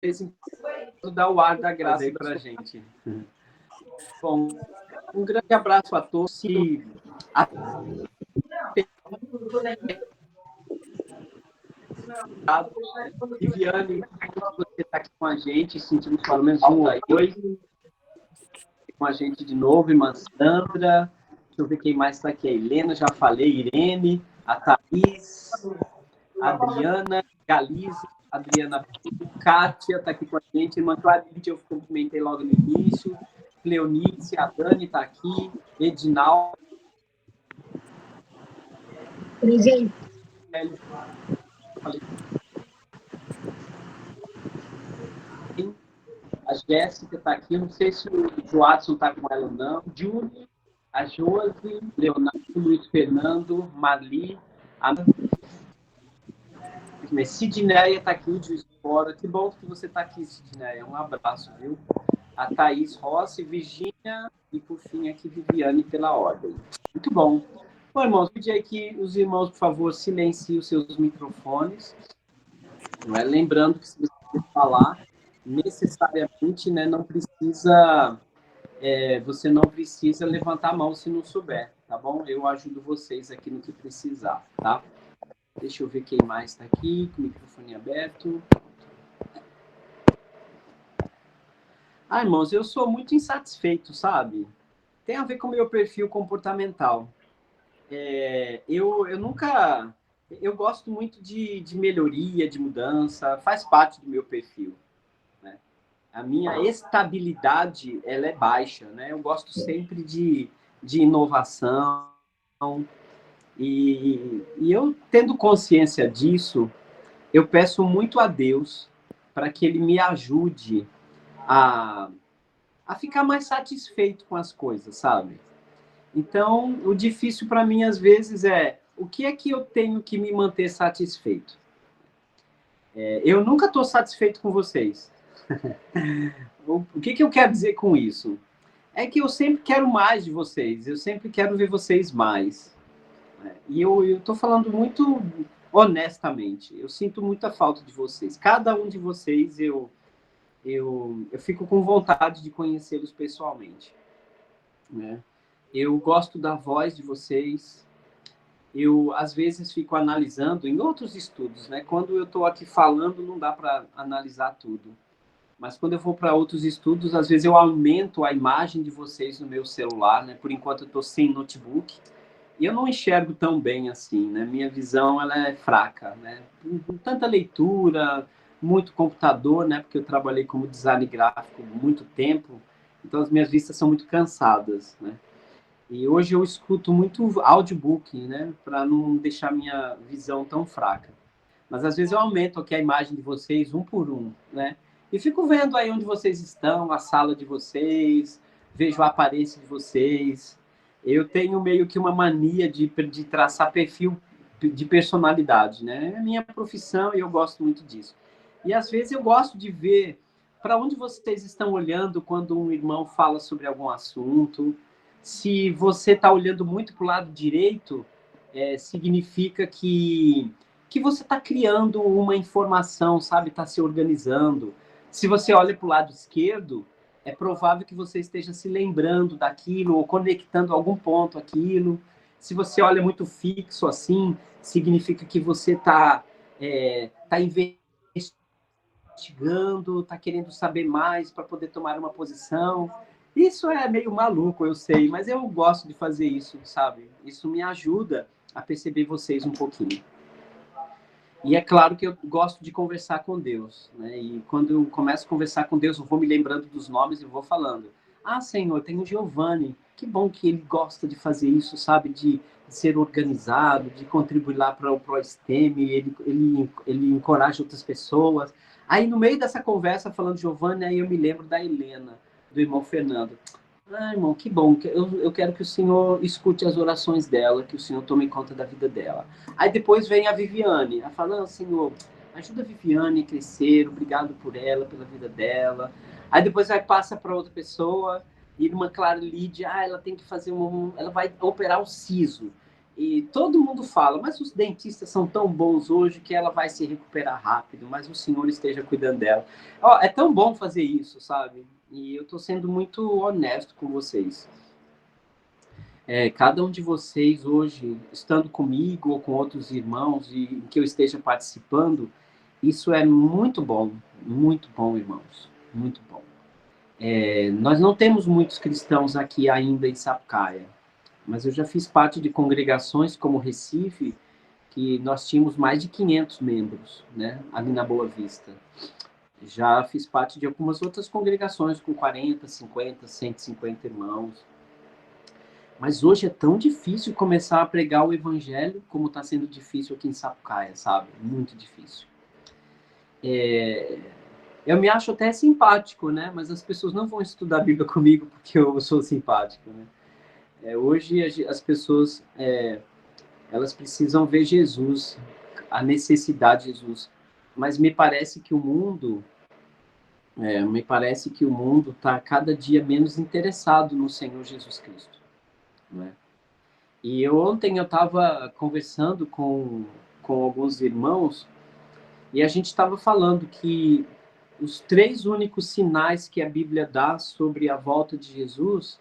vez em quando dá o ar da graça aí pra gente. Bom, um grande abraço a todos e até Viviane, você está aqui com a gente, sentimos pelo menos um ou dois, com a gente de novo, irmã Sandra, deixa eu ver quem mais está aqui, a Helena, já falei, Irene, a Thaís, a Adriana, Galize, Adriana, Kátia está aqui com a gente, irmã Clarice, eu cumprimentei logo no início, Cleonice, a Dani está aqui, Edinaldo, Presente. A Jéssica está aqui, não sei se o Joadson está com ela ou não. Júlio, a Josi, Leonardo, Luiz Fernando, Marli, a Sidneia está aqui, de Juiz de Fora. Que bom que você está aqui, Sidneia. Um abraço, viu? A Thaís Rossi, Virgínia e, por fim, aqui, Viviane, pela ordem. Muito bom. Bom, irmãos, pedir aí que os irmãos, por favor, silenciem os seus microfones. Não é? Lembrando que se você falar, necessariamente, né, não precisa, você não precisa levantar a mão se não souber, tá bom? Eu ajudo vocês aqui no que precisar, tá? Deixa eu ver quem mais está aqui, com o microfone aberto. Ah, irmãos, eu sou muito insatisfeito, sabe? Tem a ver com o meu perfil comportamental. Eu nunca... Eu gosto muito de melhoria, de mudança, faz parte do meu perfil. A minha estabilidade ela é baixa, né? Eu gosto sempre de inovação e eu, tendo consciência disso, eu peço muito a Deus para que Ele me ajude a, a ficar mais satisfeito com as coisas, sabe? Então, o difícil para mim, às vezes, é o que é que eu tenho que me manter satisfeito? Eu nunca estou satisfeito com vocês. O que eu quero dizer com isso? É que eu sempre quero mais de vocês, eu sempre quero ver vocês mais. E eu estou falando muito honestamente, eu sinto muita falta de vocês. Cada um de vocês, eu fico com vontade de conhecê-los pessoalmente. Né? Eu gosto da voz de vocês, eu às vezes fico analisando em outros estudos, né? Quando eu estou aqui falando, não dá para analisar tudo. Mas quando eu vou para outros estudos, às vezes eu aumento a imagem de vocês no meu celular, né? Por enquanto eu estou sem notebook e eu não enxergo tão bem assim, né? Minha visão ela é fraca, né? Com tanta leitura, muito computador, né? Porque eu trabalhei como design gráfico muito tempo, então as minhas vistas são muito cansadas, né? E hoje eu escuto muito audiobook, né? Para não deixar minha visão tão fraca. Mas às vezes eu aumento aqui a imagem de vocês um por um, né? E fico vendo aí onde vocês estão, a sala de vocês, vejo a aparência de vocês. Eu tenho meio que uma mania de traçar perfil de personalidade, né? É minha profissão e eu gosto muito disso. E às vezes eu gosto de ver para onde vocês estão olhando quando um irmão fala sobre algum assunto. Se você está olhando muito para o lado direito, significa que você está criando uma informação, sabe? Está se organizando. Se você olha para o lado esquerdo, é provável que você esteja se lembrando daquilo ou conectando algum ponto aquilo. Se você olha muito fixo assim, significa que você tá investigando, está querendo saber mais para poder tomar uma posição. Isso é meio maluco, eu sei, mas eu gosto de fazer isso, sabe? Isso me ajuda a perceber vocês um pouquinho. E é claro que eu gosto de conversar com Deus, né? E quando eu começo a conversar com Deus, eu vou me lembrando dos nomes e vou falando. Ah, Senhor, tem o Giovanni. Que bom que ele gosta de fazer isso, sabe? De ser organizado, de contribuir lá para o STEM, ele encoraja outras pessoas. Aí, no meio dessa conversa, falando Giovanni, aí eu me lembro da Helena, do irmão Fernando. Ah, irmão, que bom. Eu quero que o Senhor escute as orações dela, que o Senhor tome conta da vida dela. Aí depois vem a Viviane. Ela fala, Senhor, ajuda a Viviane a crescer, obrigado por ela, pela vida dela. Aí depois passa para outra pessoa, e uma Clara Lídia, ela tem que fazer ela vai operar o siso. E todo mundo fala, mas os dentistas são tão bons hoje que ela vai se recuperar rápido, mas o Senhor esteja cuidando dela. Ó, é tão bom fazer isso, sabe? E eu estou sendo muito honesto com vocês. Cada um de vocês hoje, estando comigo ou com outros irmãos e que eu esteja participando, isso é muito bom, irmãos, muito bom. Nós não temos muitos cristãos aqui ainda em Sapucaia, mas eu já fiz parte de congregações como Recife, que nós tínhamos mais de 500 membros, né, ali na Boa Vista. Já fiz parte de algumas outras congregações com 40, 50, 150 irmãos. Mas hoje é tão difícil começar a pregar o evangelho como está sendo difícil aqui em Sapucaia, sabe? Muito difícil. Eu me acho até simpático, né? Mas as pessoas não vão estudar a Bíblia comigo porque eu sou simpático, né? Hoje as pessoas elas precisam ver Jesus, a necessidade de Jesus. Mas me parece que o mundo está cada dia menos interessado no Senhor Jesus Cristo, né? E ontem eu estava conversando com alguns irmãos e a gente estava falando que os 3 únicos sinais que a Bíblia dá sobre a volta de Jesus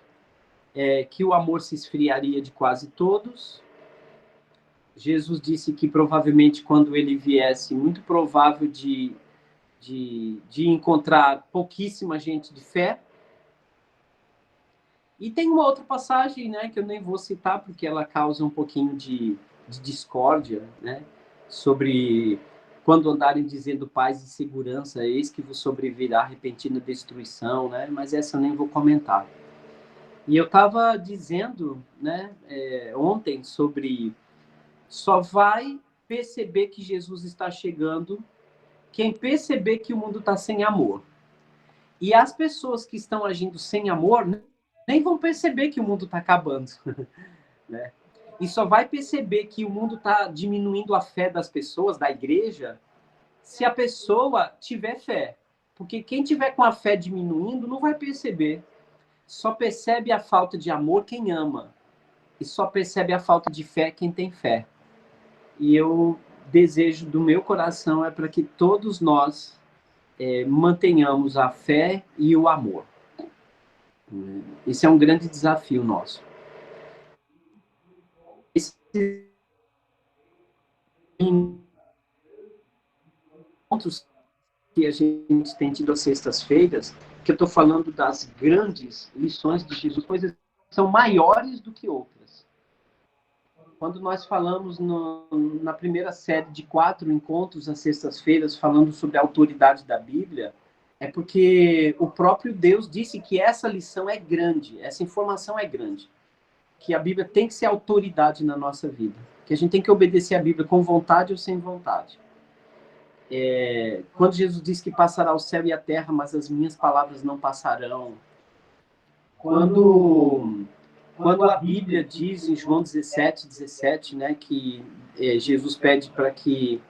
é que o amor se esfriaria de quase todos. Jesus disse que provavelmente quando ele viesse, muito provável de encontrar pouquíssima gente de fé. E tem uma outra passagem, né, que eu nem vou citar porque ela causa um pouquinho de discórdia, né, sobre quando andarem dizendo paz e segurança, eis que vos sobrevirá repentina destruição, né, mas essa eu nem vou comentar. E eu estava dizendo, né, ontem sobre só vai perceber que Jesus está chegando quem perceber que o mundo está sem amor. E as pessoas que estão agindo sem amor nem vão perceber que o mundo está acabando, né? E só vai perceber que o mundo está diminuindo a fé das pessoas, da igreja, se a pessoa tiver fé. Porque quem tiver com a fé diminuindo não vai perceber. Só percebe a falta de amor quem ama. E só percebe a falta de fé quem tem fé. E eu desejo do meu coração é para que todos nós mantenhamos a fé e o amor. Esse é um grande desafio nosso. Esses encontros que a gente tem tido às sextas-feiras, que eu estou falando das grandes lições de Jesus, coisas que são maiores do que outras. Quando nós falamos na primeira série de 4 encontros às sextas-feiras, falando sobre a autoridade da Bíblia, é porque o próprio Deus disse que essa lição é grande, essa informação é grande. Que a Bíblia tem que ser autoridade na nossa vida. Que a gente tem que obedecer a Bíblia com vontade ou sem vontade. Quando Jesus diz que passará o céu e a terra, mas as minhas palavras não passarão. Quando a Bíblia diz em João 17, né, que Jesus pede para que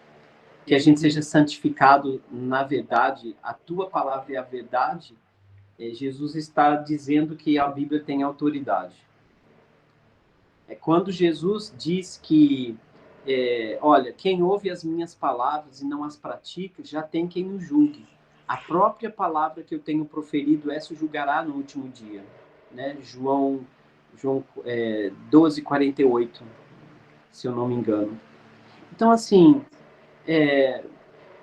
a gente seja santificado na verdade, a tua palavra é a verdade, Jesus está dizendo que a Bíblia tem autoridade. Quando Jesus diz que, olha, quem ouve as minhas palavras e não as pratica, já tem quem o julgue. A própria palavra que eu tenho proferido, essa o julgará no último dia. Né? João 12:48, se eu não me engano. Então, assim,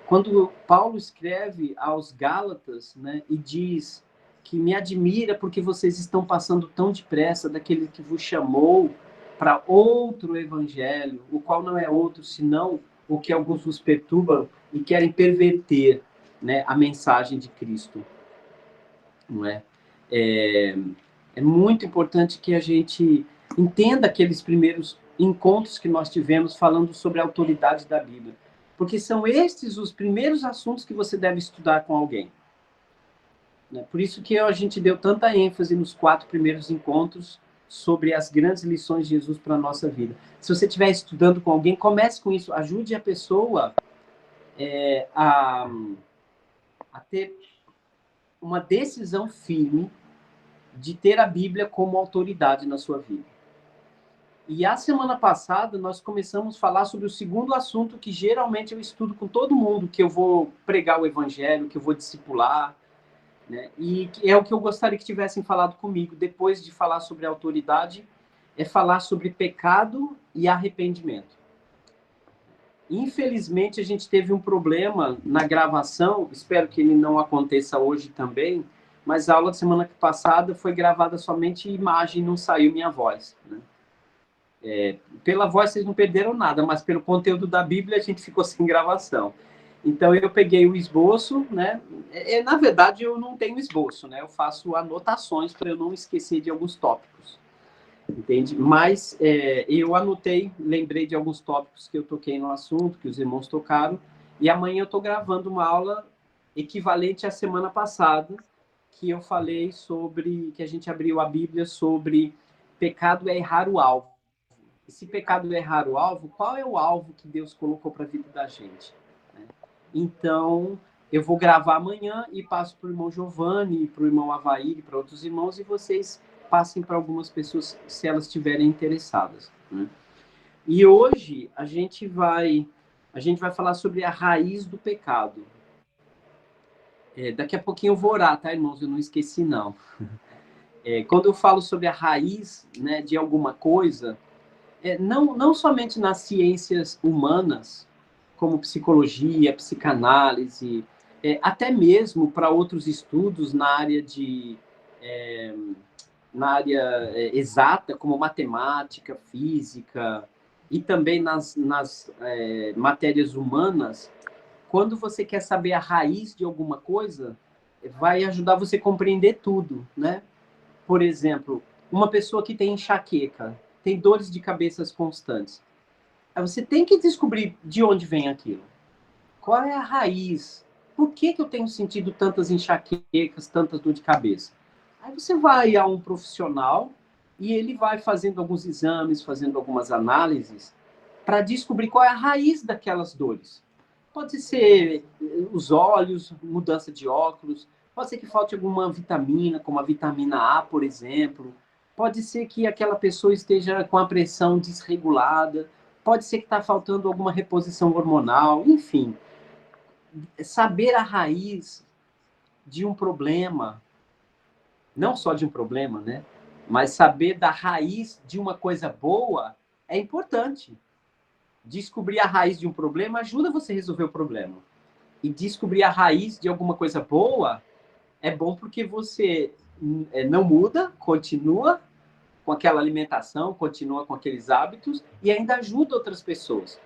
quando Paulo escreve aos Gálatas, né, e diz que me admira porque vocês estão passando tão depressa daquele que vos chamou para outro evangelho, o qual não é outro senão o que alguns vos perturbam e querem perverter, né, a mensagem de Cristo. Não é? É muito importante que a gente entenda aqueles primeiros encontros que nós tivemos falando sobre a autoridade da Bíblia. Porque são estes os primeiros assuntos que você deve estudar com alguém. Por isso que a gente deu tanta ênfase nos 4 primeiros encontros sobre as grandes lições de Jesus para a nossa vida. Se você estiver estudando com alguém, comece com isso. Ajude a pessoa a ter uma decisão firme de ter a Bíblia como autoridade na sua vida. E a semana passada nós começamos a falar sobre o segundo assunto que geralmente eu estudo com todo mundo, que eu vou pregar o evangelho, que eu vou discipular, né? E é o que eu gostaria que tivessem falado comigo, depois de falar sobre autoridade, é falar sobre pecado e arrependimento. Infelizmente, a gente teve um problema na gravação, espero que ele não aconteça hoje também, mas a aula da semana passada foi gravada somente imagem, não saiu minha voz, né? Pela voz vocês não perderam nada, mas pelo conteúdo da Bíblia a gente ficou sem gravação. Então eu peguei o esboço, né? Na verdade eu não tenho esboço, né? Eu faço anotações para eu não esquecer de alguns tópicos, entende? Mas eu anotei, lembrei de alguns tópicos que eu toquei no assunto, que os irmãos tocaram, e amanhã eu estou gravando uma aula equivalente à semana passada, que eu falei sobre, que a gente abriu a Bíblia sobre pecado é errar o alvo. E se pecado é errar o alvo, qual é o alvo que Deus colocou para a vida da gente? Então, eu vou gravar amanhã e passo para o irmão Giovanni, para o irmão Avair, para outros irmãos, e vocês passem para algumas pessoas se elas estiverem interessadas, né? E hoje a gente vai falar sobre a raiz do pecado. Daqui a pouquinho eu vou orar, tá, irmãos? Eu não esqueci, não. Quando eu falo sobre a raiz, né, de alguma coisa, não somente nas ciências humanas, como psicologia, psicanálise, até mesmo para outros estudos na área exata, como matemática, física, e também nas matérias humanas, quando você quer saber a raiz de alguma coisa, vai ajudar você a compreender tudo, né? Por exemplo, uma pessoa que tem enxaqueca, tem dores de cabeça constantes. Aí você tem que descobrir de onde vem aquilo. Qual é a raiz? Por que eu tenho sentido tantas enxaquecas, tantas dor de cabeça? Aí você vai a um profissional e ele vai fazendo alguns exames, fazendo algumas análises para descobrir qual é a raiz daquelas dores. Pode ser os olhos, mudança de óculos, pode ser que falte alguma vitamina, como a vitamina A, por exemplo. Pode ser que aquela pessoa esteja com a pressão desregulada, pode ser que está faltando alguma reposição hormonal, enfim. Saber a raiz de um problema, não só de um problema, né? Mas saber da raiz de uma coisa boa é importante. Descobrir a raiz de um problema ajuda você a resolver o problema. E descobrir a raiz de alguma coisa boa é bom porque você não muda, continua com aquela alimentação, continua com aqueles hábitos e ainda ajuda outras pessoas.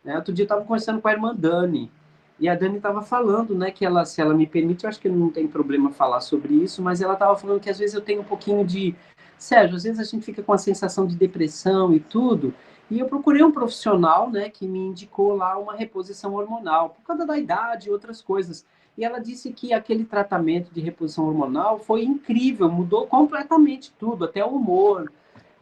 Outro dia eu estava conversando com a irmã Dani, e a Dani estava falando, né, que ela, se ela me permite, eu acho que não tem problema falar sobre isso, mas ela estava falando que às vezes eu tenho um pouquinho de... Sérgio, às vezes a gente fica com a sensação de depressão e tudo, e eu procurei um profissional, né, que me indicou lá uma reposição hormonal, por causa da idade e outras coisas. E ela disse que aquele tratamento de reposição hormonal foi incrível, mudou completamente tudo, até o humor,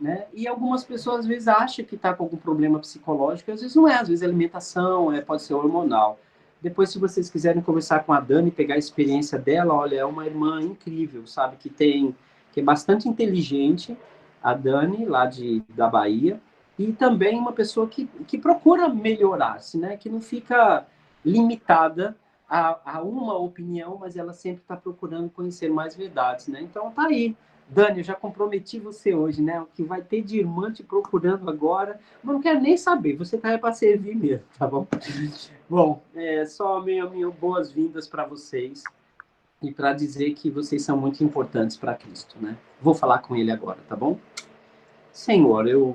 né? E algumas pessoas às vezes acham que está com algum problema psicológico, às vezes não é, às vezes é alimentação, pode ser hormonal. Depois, se vocês quiserem conversar com a Dani, pegar a experiência dela, olha, é uma irmã incrível, sabe? Que é bastante inteligente, a Dani, lá da Bahia, e também uma pessoa que procura melhorar-se, né? Que não fica limitada a uma opinião, mas ela sempre está procurando conhecer mais verdades, né? Então, tá aí. Dani, eu já comprometi você hoje, né? O que vai ter de irmã te procurando agora, mas não quero nem saber, você tá aí para servir mesmo, tá bom? Bom, só minha boas-vindas para vocês e para dizer que vocês são muito importantes para Cristo, né? Vou falar com ele agora, tá bom? Senhor, eu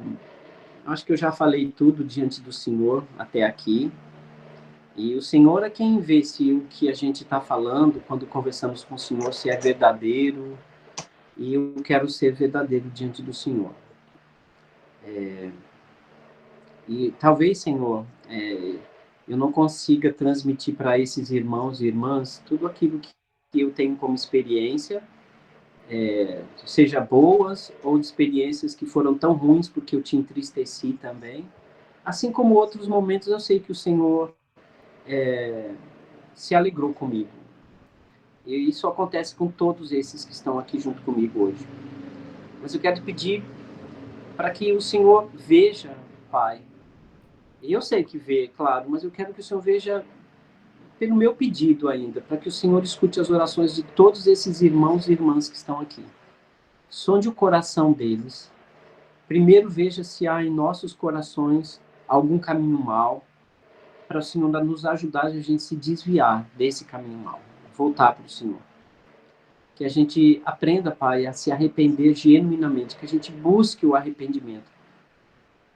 acho que eu já falei tudo diante do Senhor até aqui, e o Senhor é quem vê se o que a gente está falando, quando conversamos com o Senhor, se é verdadeiro, e eu quero ser verdadeiro diante do Senhor. E talvez, Senhor, eu não consiga transmitir para esses irmãos e irmãs tudo aquilo que eu tenho como experiência, seja boas ou de experiências que foram tão ruins porque eu te entristeci também. Assim como outros momentos eu sei que o Senhor se alegrou comigo. E isso acontece com todos esses que estão aqui junto comigo hoje. Mas eu quero te pedir para que o Senhor veja, Pai. Eu sei que vê, claro, mas eu quero que o Senhor veja pelo meu pedido ainda, para que o Senhor escute as orações de todos esses irmãos e irmãs que estão aqui. Sonde o coração deles. Primeiro veja se há em nossos corações algum caminho mau, para o Senhor nos ajudar a gente se desviar desse caminho mau, voltar para o Senhor. Que a gente aprenda, Pai, a se arrepender genuinamente, que a gente busque o arrependimento.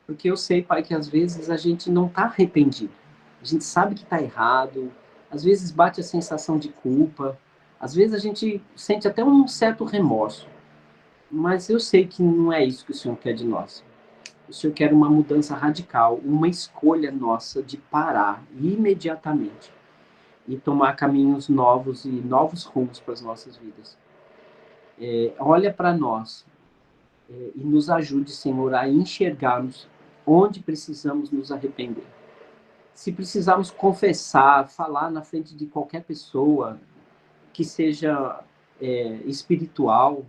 Porque eu sei, Pai, que às vezes a gente não está arrependido. A gente sabe que está errado, às vezes bate a sensação de culpa, às vezes a gente sente até um certo remorso. Mas eu sei que não é isso que o Senhor quer de nós. O Senhor quer uma mudança radical, uma escolha nossa de parar imediatamente e tomar caminhos novos e novos rumos para as nossas vidas. Olha para nós e nos ajude, Senhor, a enxergarmos onde precisamos nos arrepender. Se precisarmos confessar, falar na frente de qualquer pessoa, que seja espiritual,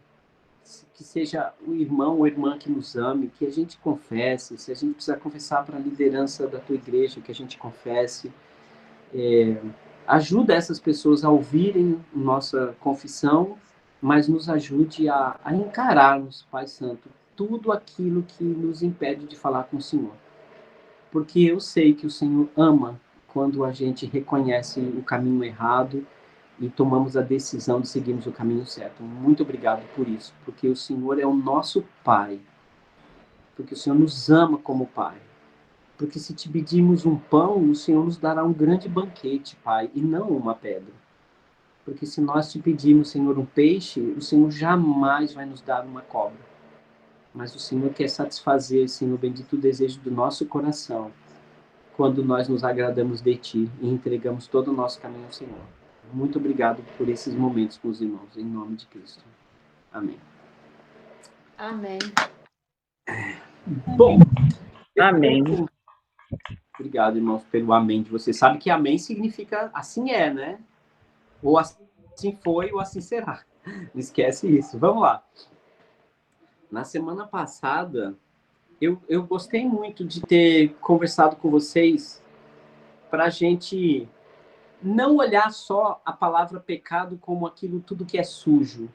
que seja o irmão ou irmã que nos ame, que a gente confesse. Se a gente precisar confessar para a liderança da tua igreja, que a gente confesse. Ajuda essas pessoas a ouvirem nossa confissão, mas nos ajude a encararmos, Pai Santo, tudo aquilo que nos impede de falar com o Senhor. Porque eu sei que o Senhor ama quando a gente reconhece o caminho errado e tomamos a decisão de seguirmos o caminho certo. Muito obrigado por isso, porque o Senhor é o nosso Pai, porque o Senhor nos ama como Pai. Porque se te pedimos um pão, o Senhor nos dará um grande banquete, Pai, e não uma pedra. Porque se nós te pedimos, Senhor, um peixe, o Senhor jamais vai nos dar uma cobra. Mas o Senhor quer satisfazer, Senhor bendito, o desejo do nosso coração, quando nós nos agradamos de Ti e entregamos todo o nosso caminho ao Senhor. Muito obrigado por esses momentos com os irmãos, em nome de Cristo. Amém. Amém. Bom, Amém. Obrigado, irmãos, pelo amém de vocês. Sabe que amém significa assim é, né? Ou assim foi, ou assim será. Não esquece isso. Vamos lá. Na semana passada, eu gostei muito de ter conversado com vocês para a gente não olhar só a palavra pecado como aquilo tudo que é sujo.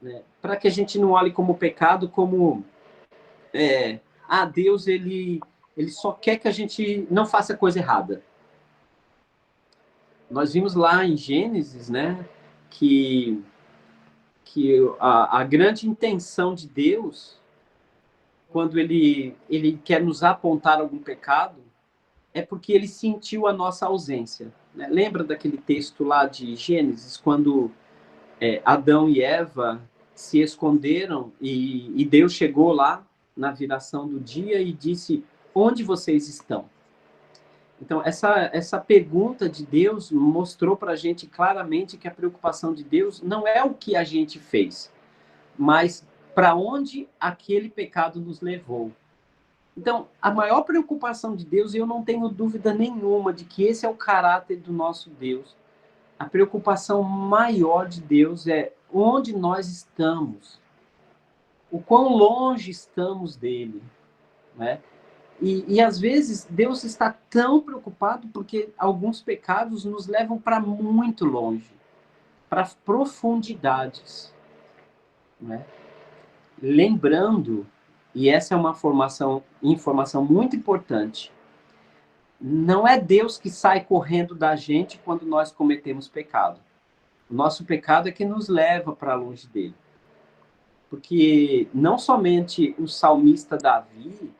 Né? Para que a gente não olhe como pecado como... Deus, ele só quer que a gente não faça coisa errada. Nós vimos lá em Gênesis, né, que a grande intenção de Deus, quando ele quer nos apontar algum pecado, é porque ele sentiu a nossa ausência. Né? Lembra daquele texto lá de Gênesis, quando Adão e Eva se esconderam e Deus chegou lá na viração do dia e disse: onde vocês estão? Então, essa pergunta de Deus mostrou para a gente claramente que a preocupação de Deus não é o que a gente fez, mas para onde aquele pecado nos levou. Então, a maior preocupação de Deus, e eu não tenho dúvida nenhuma de que esse é o caráter do nosso Deus, a preocupação maior de Deus é onde nós estamos, o quão longe estamos dele, né? E às vezes Deus está tão preocupado porque alguns pecados nos levam para muito longe, para profundidades, né? Lembrando, e essa é uma informação muito importante, não é Deus que sai correndo da gente quando nós cometemos pecado. O nosso pecado é que nos leva para longe dele. Porque não somente o salmista Davi,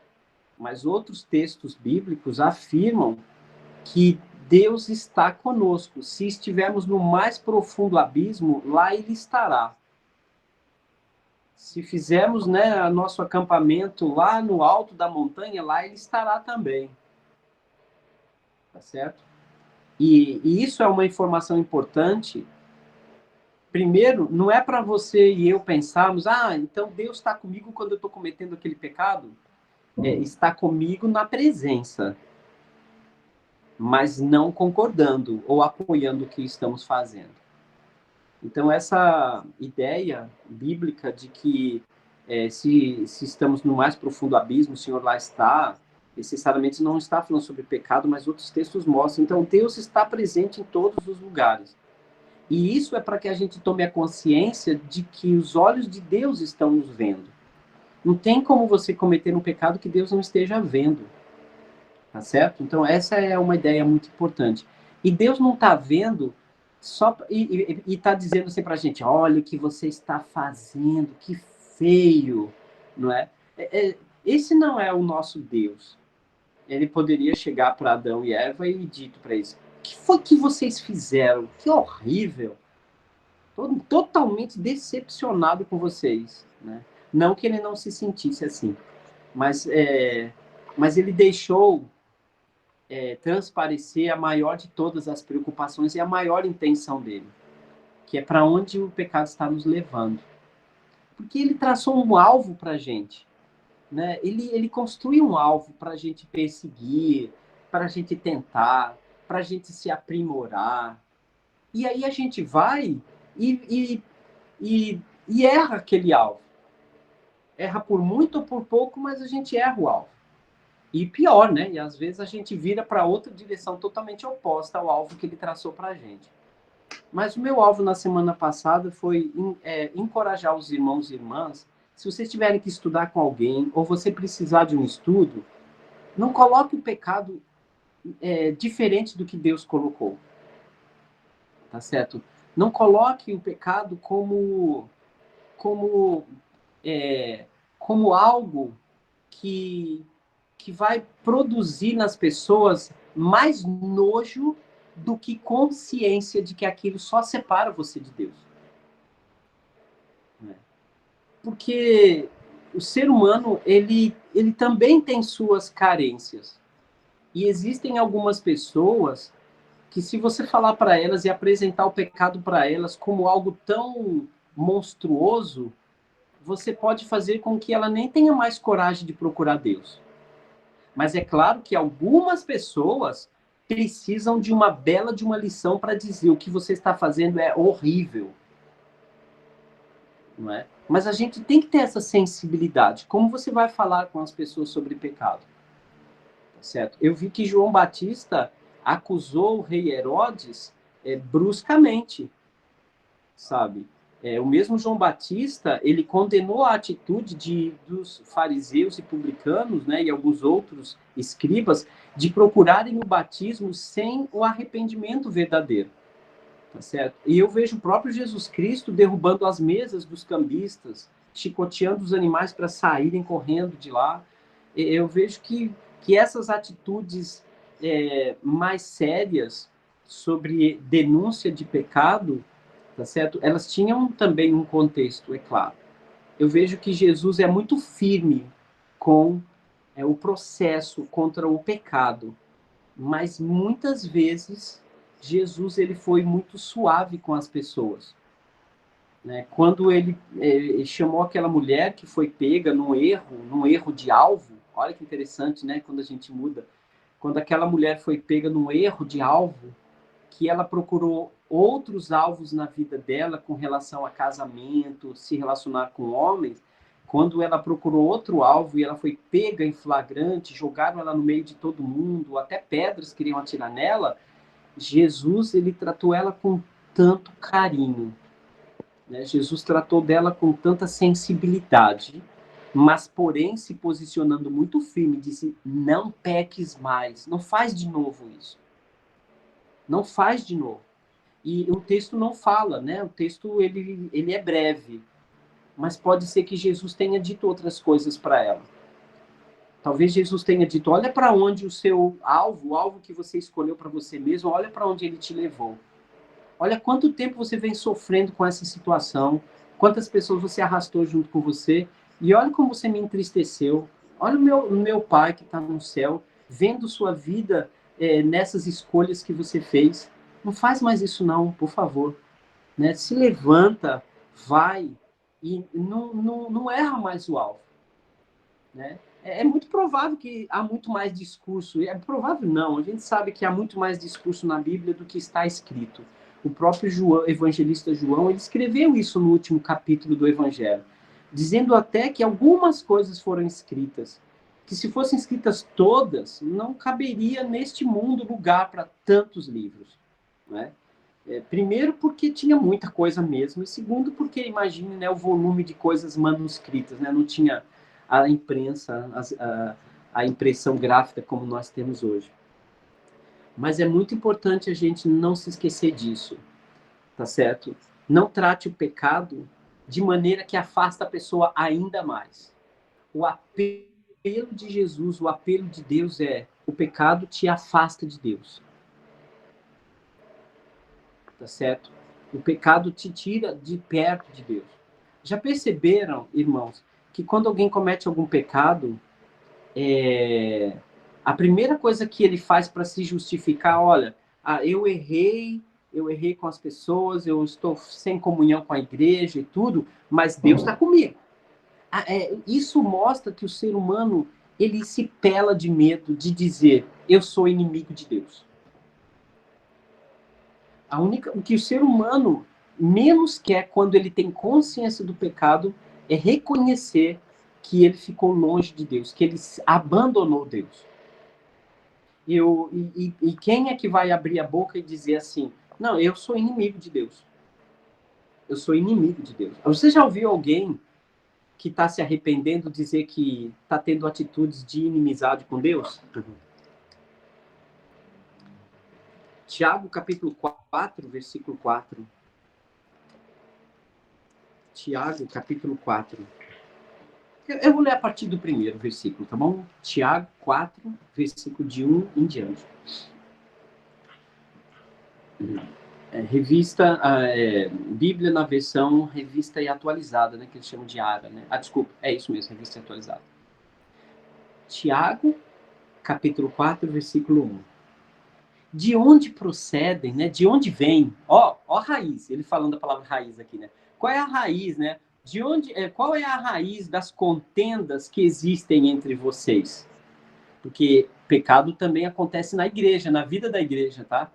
mas outros textos bíblicos afirmam que Deus está conosco. Se estivermos no mais profundo abismo, lá ele estará. Se fizermos, né, nosso acampamento lá no alto da montanha, lá ele estará também. Tá certo? E isso é uma informação importante. Primeiro, não é para você e eu pensarmos, então Deus está comigo quando eu estou cometendo aquele pecado. Está comigo na presença, mas não concordando ou apoiando o que estamos fazendo. Então, essa ideia bíblica de que Se estamos no mais profundo abismo, o Senhor lá está. Necessariamente não está falando sobre pecado, mas outros textos mostram. Então, Deus está presente em todos os lugares. E isso é para que a gente tome a consciência de que os olhos de Deus estão nos vendo. Não tem como você cometer um pecado que Deus não esteja vendo. Tá certo? Então, essa é uma ideia muito importante. E Deus não está vendo só e está dizendo assim para a gente: olha o que você está fazendo, que feio, não é? Esse não é o nosso Deus. Ele poderia chegar para Adão e Eva e dito para eles: o que foi que vocês fizeram? Que horrível! Estou totalmente decepcionado com vocês, né? Não que ele não se sentisse assim, mas ele deixou transparecer a maior de todas as preocupações e a maior intenção dele, que é para onde o pecado está nos levando. Porque ele traçou um alvo para a gente, né? Ele construiu um alvo para a gente perseguir, para a gente tentar, para a gente se aprimorar. E aí a gente vai e erra aquele alvo. Erra por muito ou por pouco, mas a gente erra o alvo. E pior, né? E às vezes a gente vira para outra direção totalmente oposta ao alvo que ele traçou para a gente. Mas o meu alvo na semana passada foi encorajar os irmãos e irmãs. Se vocês tiverem que estudar com alguém, ou você precisar de um estudo, não coloque o pecado diferente do que Deus colocou. Tá certo? Não coloque o pecado como algo que vai produzir nas pessoas mais nojo do que consciência de que aquilo só separa você de Deus. Porque o ser humano, ele também tem suas carências. E existem algumas pessoas que, se você falar para elas e apresentar o pecado para elas como algo tão monstruoso, você pode fazer com que ela nem tenha mais coragem de procurar Deus. Mas é claro que algumas pessoas precisam de uma bela de uma lição para dizer: o que você está fazendo é horrível. Não é? Mas a gente tem que ter essa sensibilidade. Como você vai falar com as pessoas sobre pecado? Certo? Eu vi que João Batista acusou o rei Herodes bruscamente, sabe? O mesmo João Batista, ele condenou a atitude dos fariseus e publicanos, né, e alguns outros escribas, de procurarem o batismo sem o arrependimento verdadeiro. Tá certo? E eu vejo o próprio Jesus Cristo derrubando as mesas dos cambistas, chicoteando os animais para saírem correndo de lá. Eu vejo que essas atitudes mais sérias sobre denúncia de pecado, tá certo? Elas tinham também um contexto, é claro. Eu vejo que Jesus é muito firme com o processo contra o pecado, mas muitas vezes Jesus ele foi muito suave com as pessoas, né? Quando ele chamou aquela mulher que foi pega num erro de alvo, olha que interessante, né? Quando a gente muda, quando aquela mulher foi pega num erro de alvo, que ela procurou outros alvos na vida dela com relação a casamento, se relacionar com homens, quando ela procurou outro alvo e ela foi pega em flagrante, jogaram ela no meio de todo mundo, até pedras queriam atirar nela, Jesus ele tratou ela com tanto carinho, né? Jesus tratou dela com tanta sensibilidade, mas porém se posicionando muito firme, disse: não peques mais, não faz de novo isso. Não faz de novo. E o texto não fala, né? O texto ele é breve, mas pode ser que Jesus tenha dito outras coisas para ela. Talvez Jesus tenha dito: olha para onde o seu alvo, o alvo que você escolheu para você mesmo, olha para onde ele te levou. Olha quanto tempo você vem sofrendo com essa situação, quantas pessoas você arrastou junto com você, e olha como você me entristeceu. Olha o meu pai que está no céu, vendo sua vida nessas escolhas que você fez. Não faz mais isso não, por favor. Né? Se levanta, vai, e não erra mais o alvo. Né? É muito provável que há muito mais discurso. É provável não, a gente sabe que há muito mais discurso na Bíblia do que está escrito. O próprio evangelista João, ele escreveu isso no último capítulo do Evangelho. dizendo até que algumas coisas foram escritas, que se fossem escritas todas, não caberia neste mundo lugar para tantos livros, né? Primeiro porque tinha muita coisa mesmo, e segundo porque, imagine, né, o volume de coisas manuscritas, né? Não tinha a imprensa, a impressão gráfica como nós temos hoje. Mas é muito importante a gente não se esquecer disso, tá certo? Não trate o pecado de maneira que afasta a pessoa ainda mais. O apelo de Jesus, o apelo de Deus o pecado te afasta de Deus. Tá certo? O pecado te tira de perto de Deus. Já perceberam, irmãos, que quando alguém comete algum pecado, a primeira coisa que ele faz para se justificar, olha, eu errei com as pessoas, eu estou sem comunhão com a igreja e tudo, mas Deus está comigo. Isso mostra que o ser humano, ele se pela de medo de dizer, eu sou inimigo de Deus. O que o ser humano menos quer quando ele tem consciência do pecado é reconhecer que ele ficou longe de Deus, que ele abandonou Deus. E quem é que vai abrir a boca e dizer assim, não, eu sou inimigo de Deus. Eu sou inimigo de Deus. Você já ouviu alguém que está se arrependendo dizer que está tendo atitudes de inimizade com Deus? Tiago, capítulo 4, versículo 4. Tiago, capítulo 4. Eu vou ler a partir do primeiro versículo, tá bom? Tiago 4, versículo de 1 em diante. Bíblia na versão revista e atualizada, né? Que eles chamam de ARA, né? Desculpa, é isso mesmo, revista e atualizada. Tiago, capítulo 4, versículo 1. De onde procedem, né? De onde vem? Ó, raiz, ele falando a palavra raiz aqui, né? Qual é a raiz, né? Qual é a raiz das contendas que existem entre vocês? Porque pecado também acontece na igreja, na vida da igreja, tá?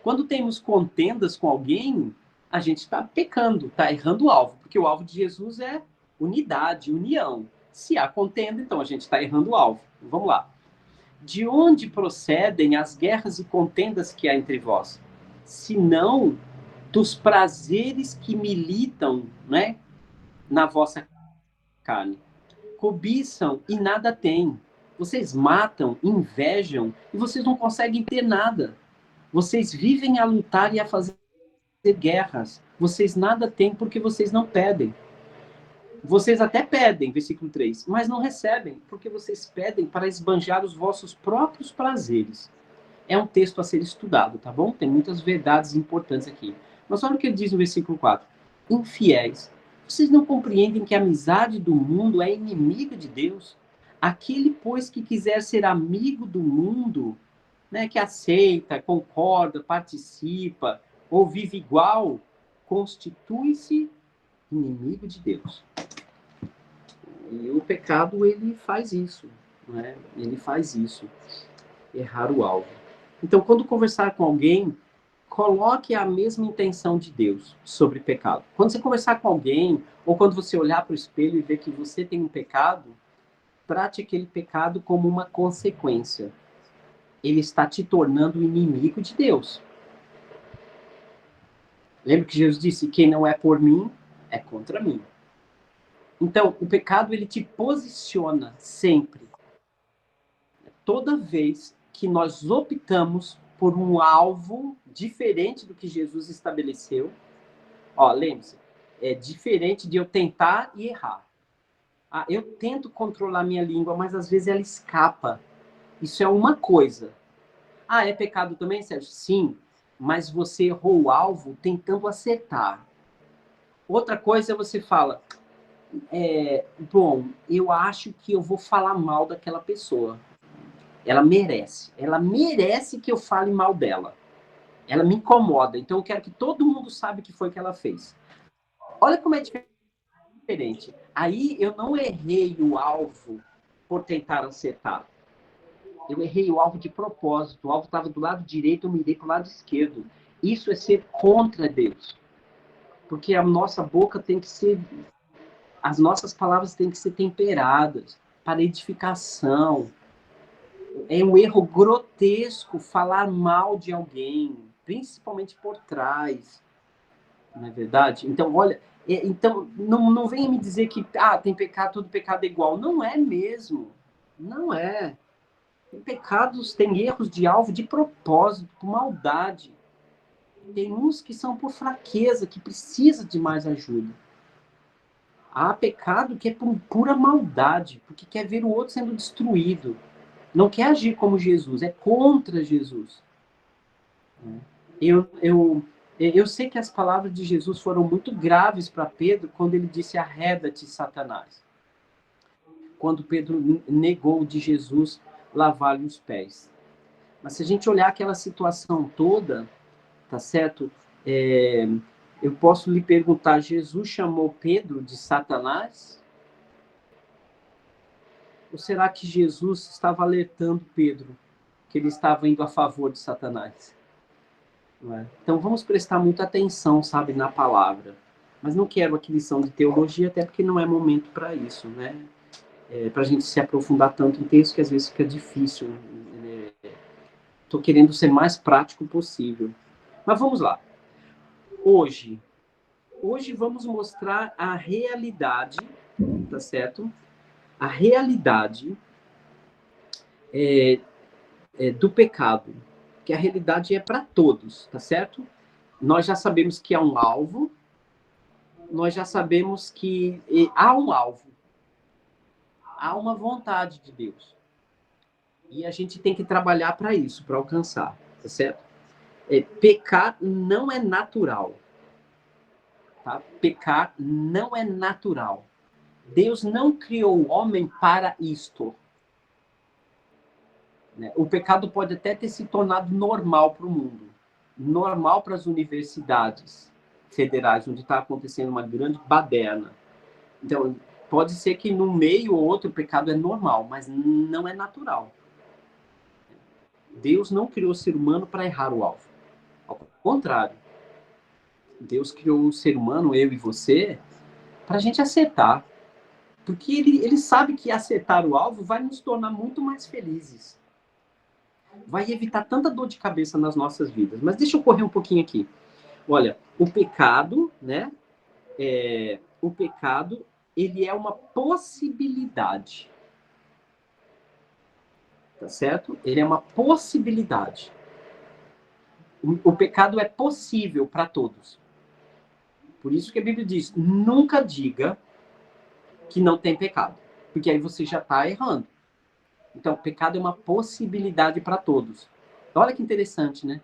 Quando temos contendas com alguém, a gente está pecando, está errando o alvo, porque o alvo de Jesus é unidade, união. Se há contenda, então a gente está errando o alvo. Vamos lá. De onde procedem as guerras e contendas que há entre vós? Se não dos prazeres que militam, né, na vossa carne. Cobiçam e nada têm. Vocês matam, invejam e vocês não conseguem ter nada. Vocês vivem a lutar e a fazer guerras. Vocês nada têm porque vocês não pedem. Vocês até pedem, versículo 3, mas não recebem, porque vocês pedem para esbanjar os vossos próprios prazeres. É um texto a ser estudado, tá bom? Tem muitas verdades importantes aqui. Mas olha o que ele diz no versículo 4. Infiéis, vocês não compreendem que a amizade do mundo é inimiga de Deus? Aquele, pois, que quiser ser amigo do mundo, né, que aceita, concorda, participa, ou vive igual, constitui-se inimigo de Deus. E o pecado, ele faz isso, né? Ele faz isso, errar o alvo. Então, quando conversar com alguém, coloque a mesma intenção de Deus sobre pecado. Quando você conversar com alguém, ou quando você olhar para o espelho e ver que você tem um pecado, trate aquele pecado como uma consequência. Ele está te tornando inimigo de Deus. Lembra que Jesus disse, quem não é por mim, é contra mim. Então, o pecado, ele te posiciona sempre. Toda vez que nós optamos por um alvo diferente do que Jesus estabeleceu, lembre-se, é diferente de eu tentar e errar. Eu tento controlar minha língua, mas às vezes ela escapa. Isso é uma coisa. É pecado também, Sérgio? Sim, mas você errou o alvo tentando acertar. Outra coisa é você fala, bom, eu acho que eu vou falar mal daquela pessoa. Ela merece que eu fale mal dela. Ela me incomoda, então eu quero que todo mundo saiba o que foi que ela fez. Olha como é diferente. Aí eu não errei o alvo por tentar acertar. Eu errei o alvo de propósito. O alvo estava do lado direito, eu mirei para o lado esquerdo. Isso é ser contra Deus. Porque a nossa boca tem que ser as nossas palavras têm que ser temperadas para edificação. É um erro grotesco falar mal de alguém, principalmente por trás. Não é verdade? Então, olha, então não venha me dizer que tem pecado, todo pecado é igual. Não é mesmo. Não é. Tem pecados, tem erros de alvo de propósito, por maldade. Tem uns que são por fraqueza, que precisa de mais ajuda. Há pecado que é por pura maldade, porque quer ver o outro sendo destruído. Não quer agir como Jesus, é contra Jesus. Eu sei que as palavras de Jesus foram muito graves para Pedro quando ele disse: arreda-te, Satanás. Quando Pedro negou de Jesus lavar-lhe os pés. Mas se a gente olhar aquela situação toda, tá certo? Eu posso lhe perguntar, Jesus chamou Pedro de Satanás? Ou será que Jesus estava alertando Pedro que ele estava indo a favor de Satanás? Não é? Então vamos prestar muita atenção, sabe, na palavra. Mas não quero aqui lição de teologia, até porque não é momento para isso, né? Para a gente se aprofundar tanto em texto que às vezes fica difícil. Estou querendo ser mais prático possível. Mas vamos lá. Hoje vamos mostrar a realidade, tá certo? A realidade do pecado, que a realidade é para todos, tá certo? Nós já sabemos que há um alvo, nós já sabemos que há um alvo, há uma vontade de Deus. E a gente tem que trabalhar para isso, para alcançar, tá certo? Pecar não é natural. Tá? Pecar não é natural. Deus não criou o homem para isto. O pecado pode até ter se tornado normal para o mundo, normal para as universidades federais, onde está acontecendo uma grande baderna. Então, pode ser que no meio ou outro o pecado é normal, mas não é natural. Deus não criou o ser humano para errar o alvo. Ao contrário, Deus criou o ser humano, eu e você, para a gente acertar. Porque ele sabe que acertar o alvo vai nos tornar muito mais felizes. Vai evitar tanta dor de cabeça nas nossas vidas. Mas deixa eu correr um pouquinho aqui. Olha, o pecado, né? O pecado, ele é uma possibilidade. Tá certo? Ele é uma possibilidade. O pecado é possível para todos. Por isso que a Bíblia diz, nunca diga que não tem pecado. Porque aí você já está errando. Então, o pecado é uma possibilidade para todos. Olha que interessante, né?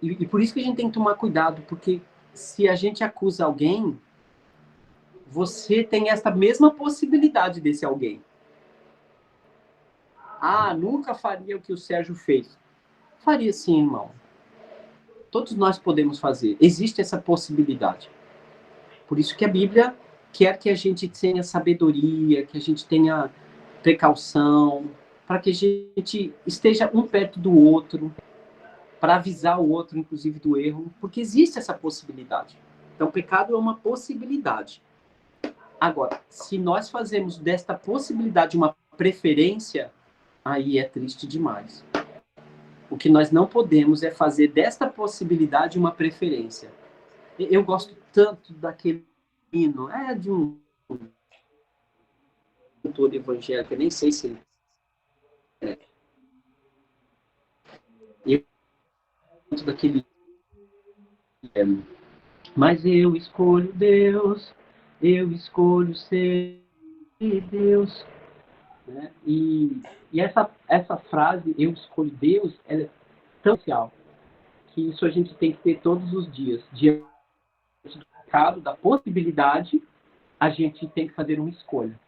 E por isso que a gente tem que tomar cuidado, porque se a gente acusa alguém, você tem essa mesma possibilidade desse alguém. Nunca faria o que o Sérgio fez. Faria sim, irmão. Todos nós podemos fazer. Existe essa possibilidade. Por isso que a Bíblia quer que a gente tenha sabedoria, que a gente tenha precaução, para que a gente esteja um perto do outro, para avisar o outro, inclusive, do erro, porque existe essa possibilidade. Então, o pecado é uma possibilidade. Agora, se nós fazemos desta possibilidade uma preferência, aí é triste demais. O que nós não podemos é fazer desta possibilidade uma preferência. Eu gosto tanto daquele hino, de um autor evangélico, eu nem sei se ele é. Eu gosto daquele mas eu escolho Deus, eu escolho ser Deus. Né? E essa frase, eu escolho Deus, ela é tão especial que isso a gente tem que ter todos os dias. Diante do pecado, da possibilidade, a gente tem que fazer uma escolha.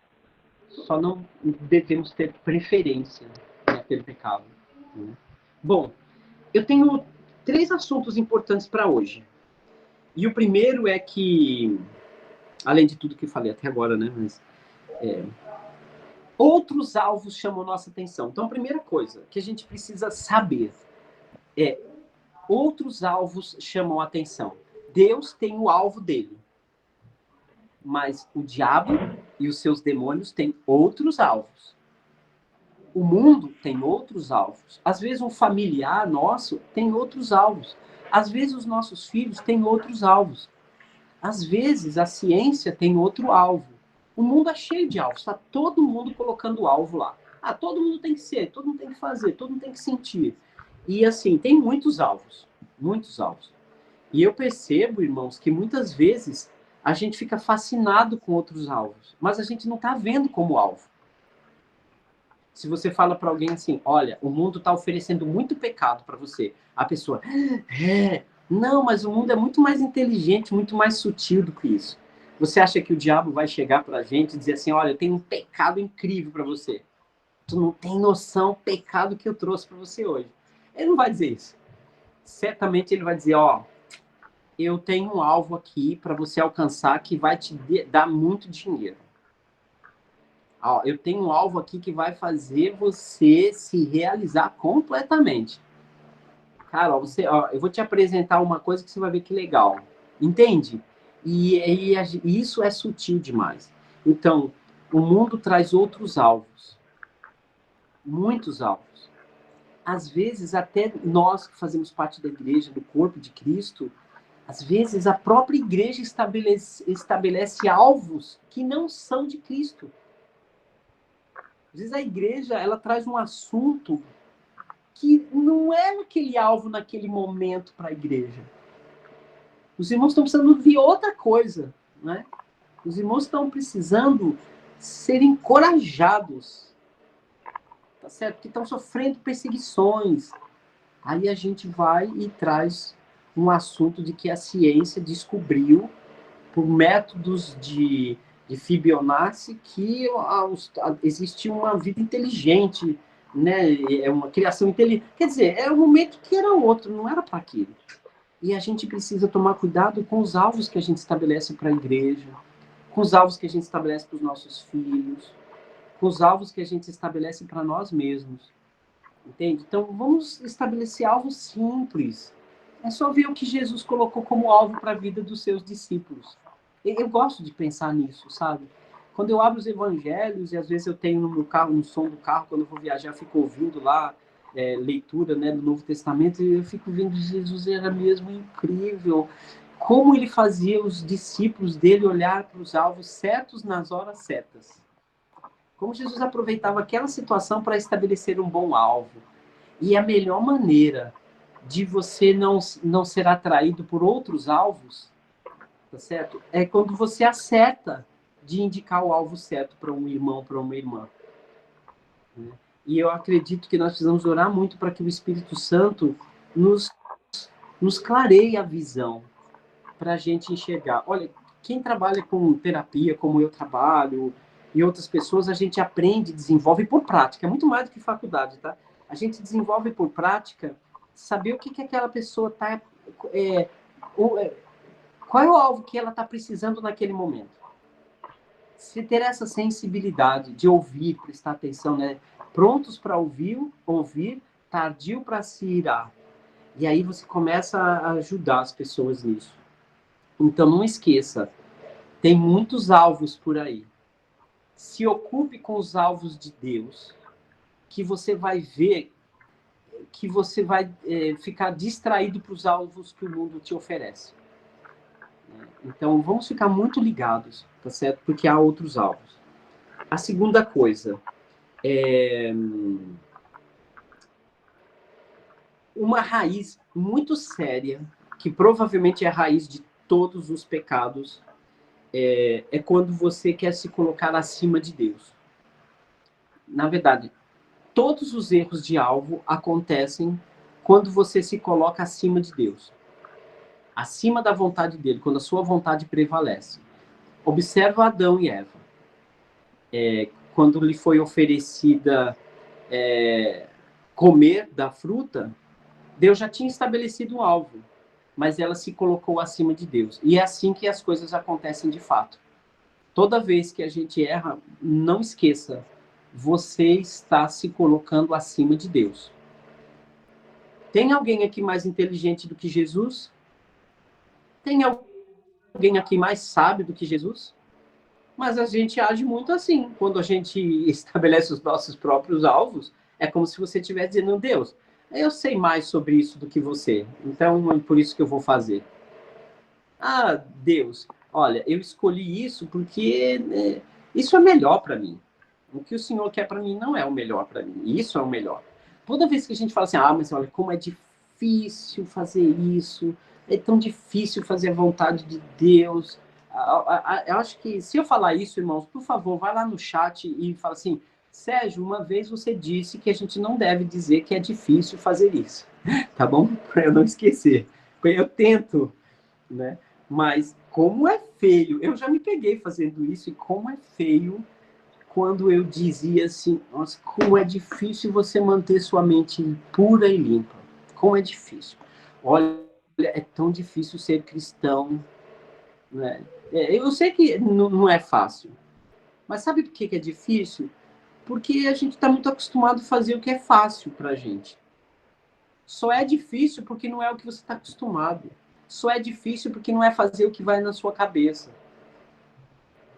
Só não devemos ter preferência naquele pecado. Né? Bom, eu tenho 3 assuntos importantes para hoje. E o primeiro é que, além de tudo que eu falei até agora, né, mas outros alvos chamam nossa atenção. Então, a primeira coisa que a gente precisa saber é outros alvos chamam a atenção. Deus tem o alvo dele. Mas o diabo e os seus demônios têm outros alvos. O mundo tem outros alvos. Às vezes um familiar nosso tem outros alvos. Às vezes os nossos filhos têm outros alvos. Às vezes a ciência tem outro alvo. O mundo é cheio de alvos. Está todo mundo colocando alvo lá. Ah, todo mundo tem que ser, todo mundo tem que fazer, todo mundo tem que sentir. E assim, tem muitos alvos. Muitos alvos. E eu percebo, irmãos, que muitas vezes a gente fica fascinado com outros alvos, mas a gente não está vendo como alvo. Se você fala para alguém assim, olha, o mundo está oferecendo muito pecado para você, a pessoa, não, mas o mundo é muito mais inteligente, muito mais sutil do que isso. Você acha que o diabo vai chegar para a gente e dizer assim, olha, eu tenho um pecado incrível para você. Tu não tem noção do pecado que eu trouxe para você hoje. Ele não vai dizer isso. Certamente ele vai dizer, ó, eu tenho um alvo aqui para você alcançar que vai te dar muito dinheiro. Ó, eu tenho um alvo aqui que vai fazer você se realizar completamente. Cara, ó, eu vou te apresentar uma coisa que você vai ver que legal. Entende? E isso é sutil demais. Então, o mundo traz outros alvos. Muitos alvos. Às vezes, até nós que fazemos parte da igreja, do corpo de Cristo, às vezes a própria igreja estabelece alvos que não são de Cristo. Às vezes a igreja, ela traz um assunto que não é aquele alvo naquele momento para a igreja. Os irmãos estão precisando ouvir outra coisa, né? Os irmãos estão precisando ser encorajados, tá certo? Porque estão sofrendo perseguições. Aí a gente vai e traz um assunto de que a ciência descobriu, por métodos de Fibonacci, que existe uma vida inteligente, né? É uma criação inteligente. Quer dizer, é um momento que era outro, não era para aquilo. E a gente precisa tomar cuidado com os alvos que a gente estabelece para a igreja, com os alvos que a gente estabelece para os nossos filhos, com os alvos que a gente estabelece para nós mesmos. Entende? Então, vamos estabelecer alvos simples. É só ver o que Jesus colocou como alvo para a vida dos seus discípulos. Eu gosto de pensar nisso, sabe? Quando eu abro os evangelhos, e às vezes eu tenho no meu carro, no som do carro, quando eu vou viajar, eu fico ouvindo lá leitura, né, do Novo Testamento, e eu fico vendo Jesus era mesmo incrível. Como ele fazia os discípulos dele olhar para os alvos certos nas horas certas. Como Jesus aproveitava aquela situação para estabelecer um bom alvo. E a melhor maneira de você não ser atraído por outros alvos, tá certo? É quando você acerta de indicar o alvo certo para um irmão, para uma irmã. E eu acredito que nós precisamos orar muito para que o Espírito Santo nos clareie a visão, para a gente enxergar. Olha, quem trabalha com terapia, como eu trabalho, e outras pessoas, a gente aprende, desenvolve por prática. É muito mais do que faculdade, tá? A gente desenvolve por prática saber o que aquela pessoa está... qual é o alvo que ela está precisando naquele momento. Se ter essa sensibilidade de ouvir, prestar atenção, né? Prontos para ouvir, tardio para se irar. E aí você começa a ajudar as pessoas nisso. Então não esqueça, tem muitos alvos por aí. Se ocupe com os alvos de Deus, que você vai ver que você vai ficar distraído para os alvos que o mundo te oferece. Então, vamos ficar muito ligados, tá certo? Porque há outros alvos. A segunda coisa é uma raiz muito séria, que provavelmente é a raiz de todos os pecados, é quando você quer se colocar acima de Deus. Na verdade, todos os erros de alvo acontecem quando você se coloca acima de Deus. Acima da vontade dele, quando a sua vontade prevalece. Observa Adão e Eva. Quando lhe foi oferecida comer da fruta, Deus já tinha estabelecido um alvo, mas ela se colocou acima de Deus. E é assim que as coisas acontecem de fato. Toda vez que a gente erra, não esqueça, você está se colocando acima de Deus. Tem alguém aqui mais inteligente do que Jesus? Tem alguém aqui mais sábio do que Jesus? Mas a gente age muito assim. Quando a gente estabelece os nossos próprios alvos, é como se você estivesse dizendo, Deus, eu sei mais sobre isso do que você, então é por isso que eu vou fazer. Ah, Deus, olha, eu escolhi isso porque isso é melhor para mim. O que o Senhor quer para mim não é o melhor para mim. Isso é o melhor. Toda vez que a gente fala assim, mas olha, como é difícil fazer isso, é tão difícil fazer a vontade de Deus. Eu acho que se eu falar isso, irmãos, por favor, vai lá no chat e fala assim, Sérgio, uma vez você disse que a gente não deve dizer que é difícil fazer isso, tá bom? Para eu não esquecer. Eu tento, né? Mas como é feio, eu já me peguei fazendo isso e como é feio quando eu dizia assim, nossa, como é difícil você manter sua mente pura e limpa. Como é difícil. Olha, é tão difícil ser cristão, né? Eu sei que não é fácil, mas sabe por que é difícil? Porque a gente está muito acostumado a fazer o que é fácil para a gente. Só é difícil porque não é o que você está acostumado. Só é difícil porque não é fazer o que vai na sua cabeça.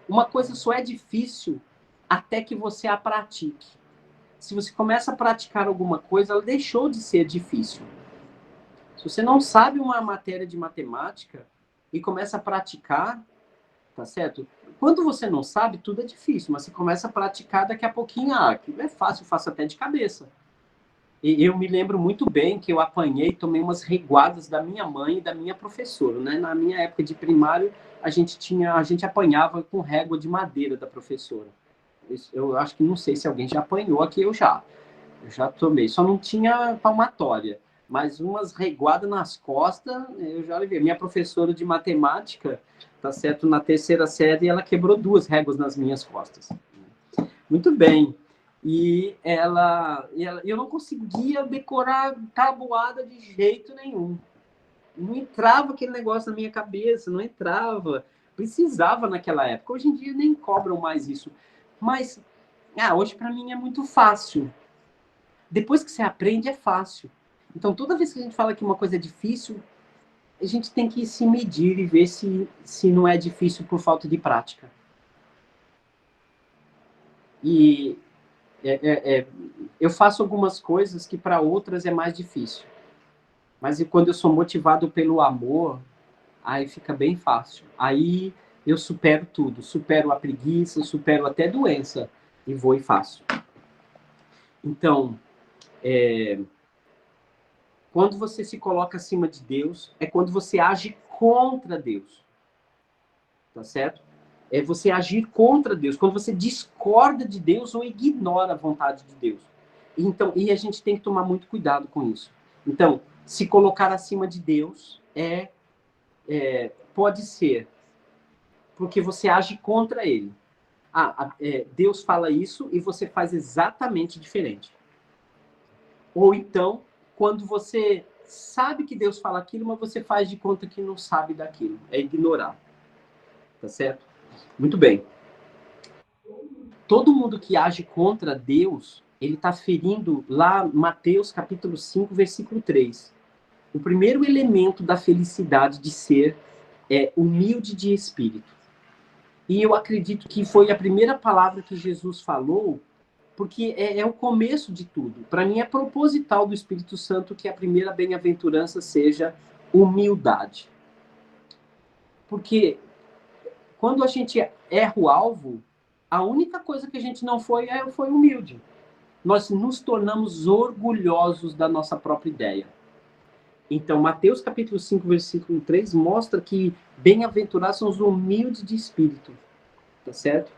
Uma coisa só é difícil até que você a pratique. Se você começa a praticar alguma coisa, ela deixou de ser difícil. Se você não sabe uma matéria de matemática e começa a praticar, tá certo? Quando você não sabe, tudo é difícil, mas você começa a praticar, daqui a pouquinho, aquilo é fácil, eu faço até de cabeça. E eu me lembro muito bem que eu apanhei, tomei umas reguadas da minha mãe e da minha professora, né? Na minha época de primário, a gente apanhava com régua de madeira da professora. Eu acho que não sei se alguém já apanhou aqui, eu já tomei. Só não tinha palmatória, mas umas reguadas nas costas, eu já levei. Minha professora de matemática, tá certo, na terceira série, ela quebrou 2 réguas nas minhas costas. Muito bem. Eu não conseguia decorar tabuada de jeito nenhum. Não entrava aquele negócio na minha cabeça, não entrava. Precisava naquela época. Hoje em dia nem cobram mais isso. Mas, hoje para mim é muito fácil. Depois que você aprende, é fácil. Então, toda vez que a gente fala que uma coisa é difícil, a gente tem que se medir e ver se não é difícil por falta de prática. E eu faço algumas coisas que para outras é mais difícil. Mas quando eu sou motivado pelo amor, aí fica bem fácil. Aí eu supero tudo. Supero a preguiça, supero até doença. E vou e faço. Então, quando você se coloca acima de Deus, é quando você age contra Deus. Tá certo? É você agir contra Deus. Quando você discorda de Deus ou ignora a vontade de Deus. Então, e a gente tem que tomar muito cuidado com isso. Então, se colocar acima de Deus pode ser porque você age contra ele. Deus fala isso e você faz exatamente diferente. Ou então, quando você sabe que Deus fala aquilo, mas você faz de conta que não sabe daquilo. É ignorar. Tá certo? Muito bem. Todo mundo que age contra Deus, ele está ferindo lá Mateus capítulo 5, versículo 3. O primeiro elemento da felicidade de ser é humilde de espírito. E eu acredito que foi a primeira palavra que Jesus falou, porque é o começo de tudo. Para mim é proposital do Espírito Santo que a primeira bem-aventurança seja humildade. Porque quando a gente erra o alvo, a única coisa que a gente não foi humilde. Nós nos tornamos orgulhosos da nossa própria ideia. Então, Mateus capítulo 5, versículo 3 mostra que bem-aventurados são os humildes de espírito. Tá certo?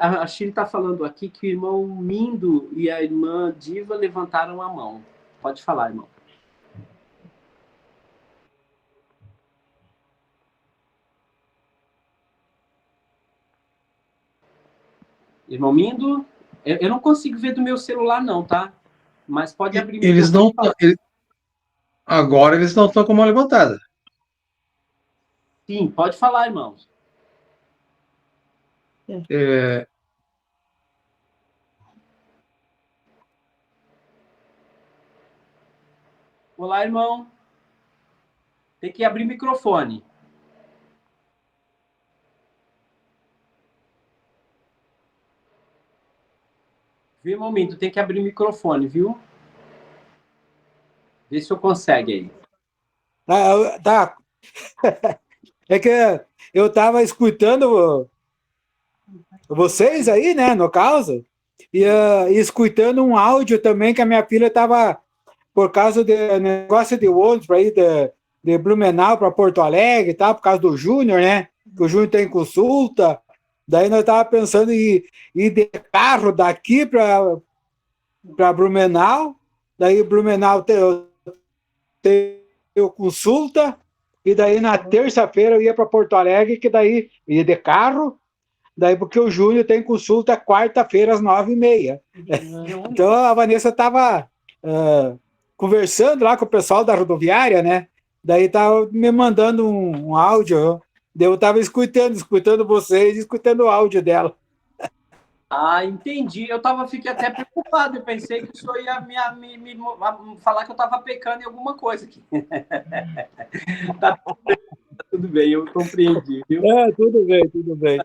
A Shirley está falando aqui que o irmão Mindo e a irmã Diva levantaram a mão. Pode falar, irmão. Irmão Mindo, eu não consigo ver do meu celular, não, tá? Mas pode abrir o Eles microfone não e falar. agora eles não estão com a mão levantada. Sim, pode falar, irmãos. É, Olá, irmão. Tem que abrir o microfone. Viu, momento? Tem que abrir o microfone, viu? Vê se eu consegue aí. Tá. É que eu estava escutando vocês aí, né, no caso, e escutando um áudio também que a minha filha estava, por causa do negócio de ônibus para ir de Blumenau para Porto Alegre e tal, por causa do Júnior, né? Que o Júnior tem consulta. Daí nós estávamos pensando em ir de carro daqui para Blumenau. Daí Blumenau tem consulta. E daí na terça-feira eu ia para Porto Alegre, que daí ia de carro. Daí porque o Júnior tem consulta quarta-feira às 9h30. Então a Vanessa estava conversando lá com o pessoal da rodoviária, né? Daí estava me mandando um áudio. Daí eu estava escutando vocês, escutando o áudio dela. Ah, entendi. Fiquei até preocupado. Eu pensei que o senhor ia me falar que eu estava pecando em alguma coisa aqui. Tá tudo bem, eu compreendi, viu? Tudo bem, tudo bem.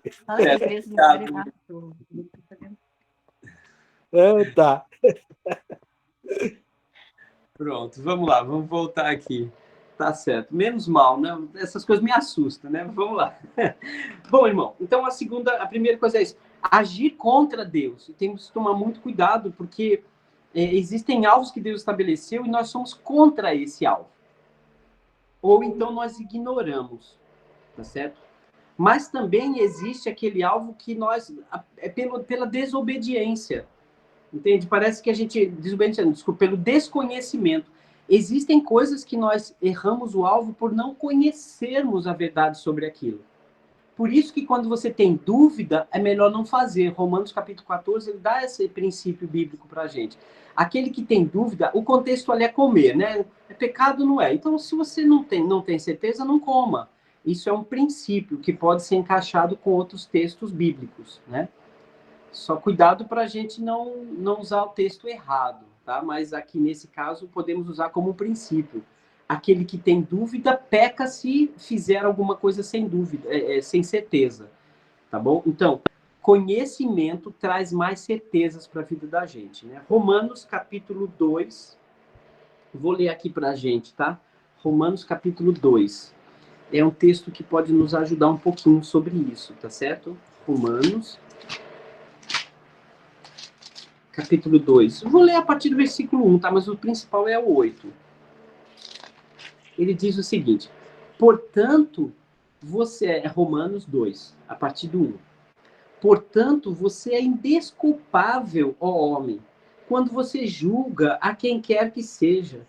Tá. Pronto, vamos lá, vamos voltar aqui. Tá certo. Menos mal, né? Essas coisas me assustam, né? Vamos lá. Bom, irmão, então a primeira coisa é isso. Agir contra Deus. E temos que tomar muito cuidado, porque existem alvos que Deus estabeleceu e nós somos contra esse alvo. Ou então nós ignoramos, tá certo? Mas também existe aquele alvo que nós... É pela desobediência. Entende? Parece que a gente... Desculpa, pelo desconhecimento. Existem coisas que nós erramos o alvo por não conhecermos a verdade sobre aquilo. Por isso que quando você tem dúvida, é melhor não fazer. Romanos capítulo 14, ele dá esse princípio bíblico para a gente. Aquele que tem dúvida, o contexto ali é comer, né? É pecado, não é? Então, se você não tem certeza, não coma. Isso é um princípio que pode ser encaixado com outros textos bíblicos, né? Só cuidado para a gente não usar o texto errado, tá? Mas aqui, nesse caso, podemos usar como um princípio. Aquele que tem dúvida, peca se fizer alguma coisa sem dúvida, sem certeza, tá bom? Então, conhecimento traz mais certezas para a vida da gente, né? Romanos, capítulo 2, vou ler aqui para a gente, tá? Romanos, capítulo 2. É um texto que pode nos ajudar um pouquinho sobre isso, tá certo? Romanos, capítulo 2. Eu vou ler a partir do versículo 1, tá? Mas o principal é o 8. Ele diz o seguinte: portanto, Romanos 2, a partir do 1. Portanto, você é indesculpável, ó homem, quando você julga a quem quer que seja,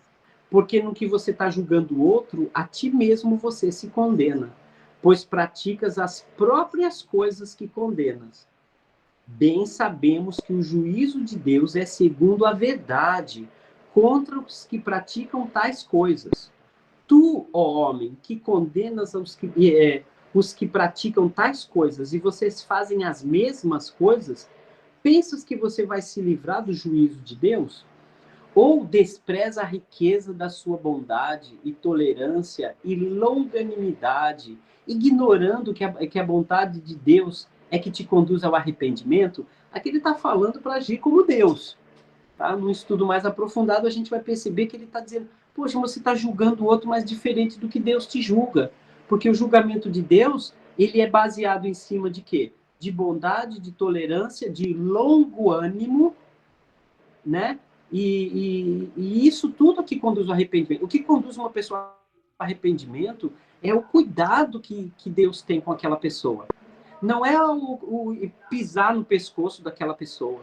porque no que você está julgando o outro, a ti mesmo você se condena, pois praticas as próprias coisas que condenas. Bem sabemos que o juízo de Deus é segundo a verdade contra os que praticam tais coisas. Tu, ó homem, que condenas os que praticam tais coisas e vocês fazem as mesmas coisas, pensas que você vai se livrar do juízo de Deus? Ou despreza a riqueza da sua bondade e tolerância e longanimidade, ignorando que a bondade de Deus é que te conduz ao arrependimento? Aqui ele está falando para agir como Deus. Tá? Num estudo mais aprofundado, a gente vai perceber que ele está dizendo: poxa, você está julgando o outro mais diferente do que Deus te julga. Porque o julgamento de Deus, ele é baseado em cima de quê? De bondade, de tolerância, de longo ânimo, né? E isso tudo que conduz ao arrependimento. O que conduz uma pessoa ao arrependimento é o cuidado que Deus tem com aquela pessoa. Não é o pisar no pescoço daquela pessoa.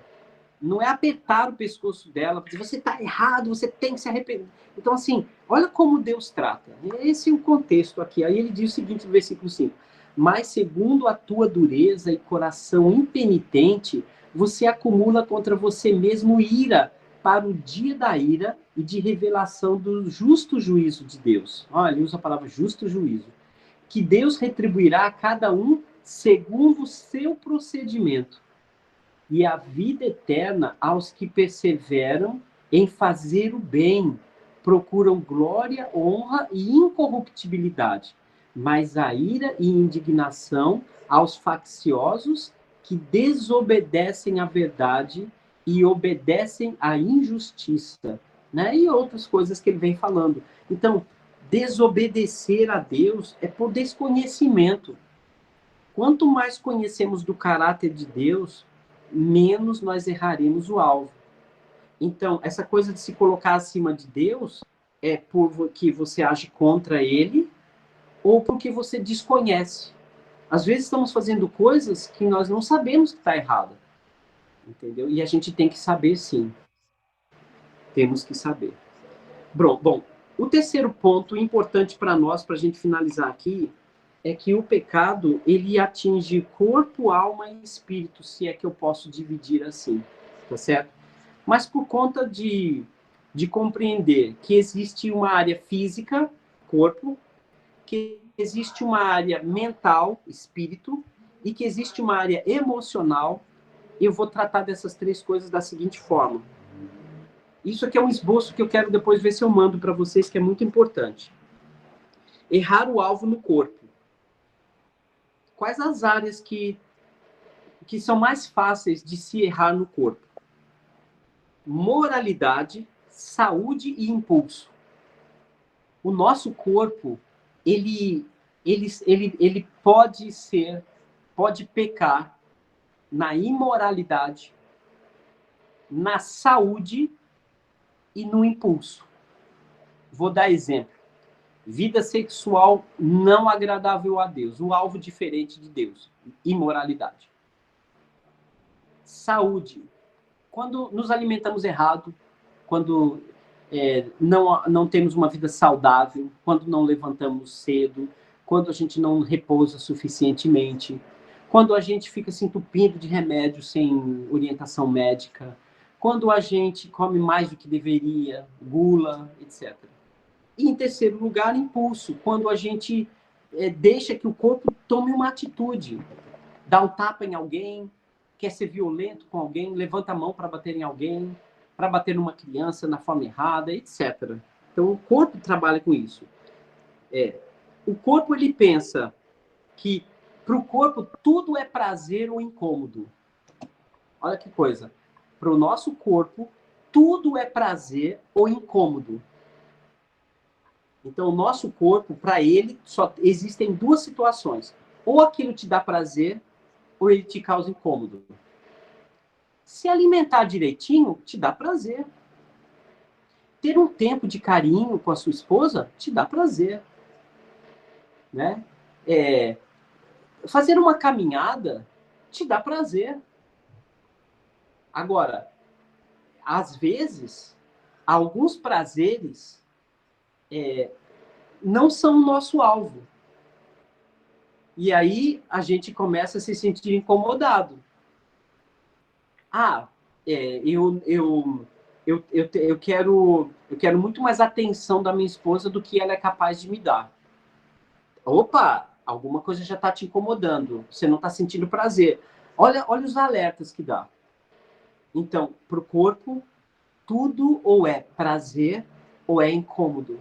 Não é apertar o pescoço dela, dizer, você está errado, você tem que se arrepender. Então, assim, olha como Deus trata. Esse é o contexto aqui. Aí ele diz o seguinte no versículo 5. Mas segundo a tua dureza e coração impenitente, você acumula contra você mesmo ira para o dia da ira e de revelação do justo juízo de Deus. Olha, ele usa a palavra justo juízo. Que Deus retribuirá a cada um segundo o seu procedimento. E a vida eterna aos que perseveram em fazer o bem, procuram glória, honra e incorruptibilidade. Mas a ira e indignação aos facciosos que desobedecem à verdade e obedecem à injustiça, né? E outras coisas que ele vem falando. Então, desobedecer a Deus é por desconhecimento. Quanto mais conhecemos do caráter de Deus, menos nós erraremos o alvo. Então, essa coisa de se colocar acima de Deus é porque você age contra ele ou porque você desconhece. Às vezes estamos fazendo coisas que nós não sabemos que está errada. Entendeu? E a gente tem que saber, sim. Temos que saber. Bom, o terceiro ponto importante para nós, para a gente finalizar aqui, é que o pecado, ele atinge corpo, alma e espírito, se é que eu posso dividir assim, tá certo? Mas por conta de compreender que existe uma área física, corpo, que existe uma área mental, espírito, e que existe uma área emocional, eu vou tratar dessas três coisas da seguinte forma. Isso aqui é um esboço que eu quero depois ver se eu mando para vocês, que é muito importante. Errar o alvo no corpo. Quais as áreas que são mais fáceis de se errar no corpo? Moralidade, saúde e impulso. O nosso corpo, ele pode pecar na imoralidade, na saúde e no impulso. Vou dar exemplo. Vida sexual não agradável a Deus, o alvo diferente de Deus, imoralidade. Saúde. Quando nos alimentamos errado, quando não temos uma vida saudável, quando não levantamos cedo, quando a gente não repousa suficientemente, quando a gente fica se entupindo de remédio sem orientação médica, quando a gente come mais do que deveria, gula, etc. E, em terceiro lugar, impulso, quando a gente deixa que o corpo tome uma atitude, dá um tapa em alguém, quer ser violento com alguém, levanta a mão para bater em alguém, para bater numa criança na forma errada, etc. Então, o corpo trabalha com isso. O corpo, ele pensa que, para o corpo, tudo é prazer ou incômodo. Olha que coisa. Para o nosso corpo, tudo é prazer ou incômodo. Então, o nosso corpo, para ele, só existem duas situações. Ou aquilo te dá prazer, ou ele te causa incômodo. Se alimentar direitinho, te dá prazer. Ter um tempo de carinho com a sua esposa, te dá prazer. Né? Fazer uma caminhada, te dá prazer. Agora, às vezes, alguns prazeres não são o nosso alvo. E aí a gente começa a se sentir incomodado. Eu quero muito mais atenção da minha esposa do que ela é capaz de me dar. Opa, alguma coisa já está te incomodando. Você não está sentindo prazer. Olha os alertas que dá. Então, para o corpo, tudo ou é prazer ou é incômodo.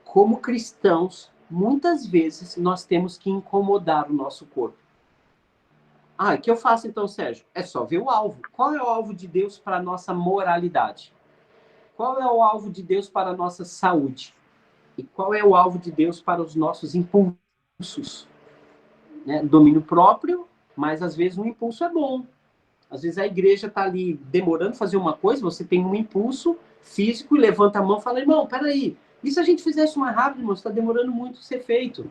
Como cristãos, muitas vezes nós temos que incomodar o nosso corpo. O que eu faço então, Sérgio? É só ver o alvo. Qual é o alvo de Deus para a nossa moralidade? Qual é o alvo de Deus para a nossa saúde? E qual é o alvo de Deus para os nossos impulsos? Né? Domínio próprio, mas às vezes um impulso é bom. Às vezes a igreja está ali demorando fazer uma coisa, você tem um impulso físico e levanta a mão e fala, irmão, peraí, e se a gente fizesse mais rápido, irmão? Está demorando muito ser feito.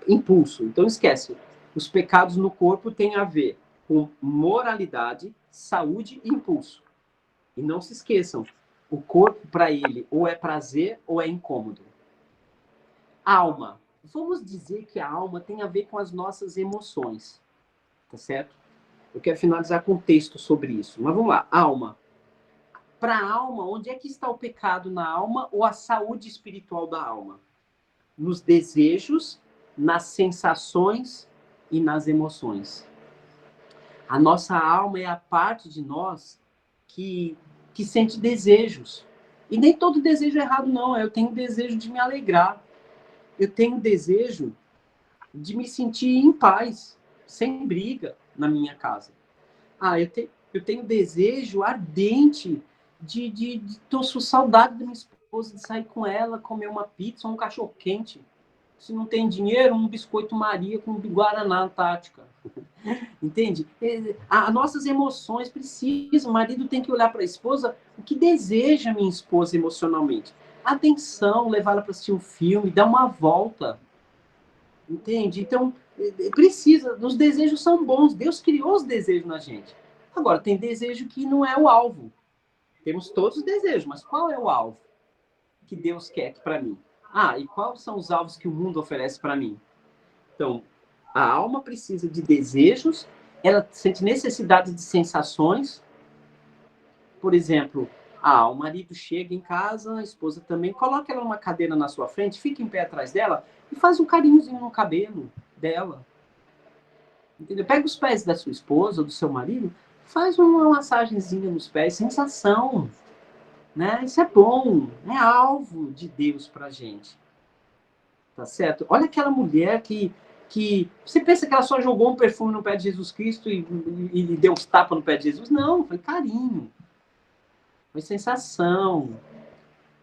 Impulso. Então esquece. Os pecados no corpo têm a ver com moralidade, saúde e impulso. E não se esqueçam, o corpo, para ele, ou é prazer ou é incômodo. Alma. Vamos dizer que a alma tem a ver com as nossas emoções. Tá certo? Eu quero finalizar com um texto sobre isso. Mas vamos lá. Alma. Para a alma, onde é que está o pecado na alma ou a saúde espiritual da alma? Nos desejos, nas sensações e nas emoções. A nossa alma é a parte de nós que sente desejos. E nem todo desejo é errado, não. Eu tenho desejo de me alegrar. Eu tenho desejo de me sentir em paz, sem briga na minha casa. Eu tenho desejo ardente tô com saudade da minha esposa, de sair com ela, comer uma pizza, um cachorro quente. Se não tem dinheiro, um biscoito Maria com Guaraná Antártica. Entende? As nossas emoções precisam. O marido tem que olhar para a esposa o que deseja a minha esposa emocionalmente. Atenção, levar ela para assistir um filme, dar uma volta. Entende? Então, precisa. Os desejos são bons. Deus criou os desejos na gente. Agora, tem desejo que não é o alvo. Temos todos os desejos, mas qual é o alvo que Deus quer para mim? E quais são os alvos que o mundo oferece para mim? Então, a alma precisa de desejos, ela sente necessidade de sensações. Por exemplo, o marido chega em casa, a esposa também, coloca ela numa cadeira na sua frente, fica em pé atrás dela e faz um carinhozinho no cabelo dela. Entendeu? Pega os pés da sua esposa ou do seu marido, faz uma massagenzinha nos pés, sensação. Né? Isso é bom, é alvo de Deus pra gente. Tá certo? Olha aquela mulher que você pensa que ela só jogou um perfume no pé de Jesus Cristo e deu uns tapas no pé de Jesus? Não, foi carinho. Foi sensação.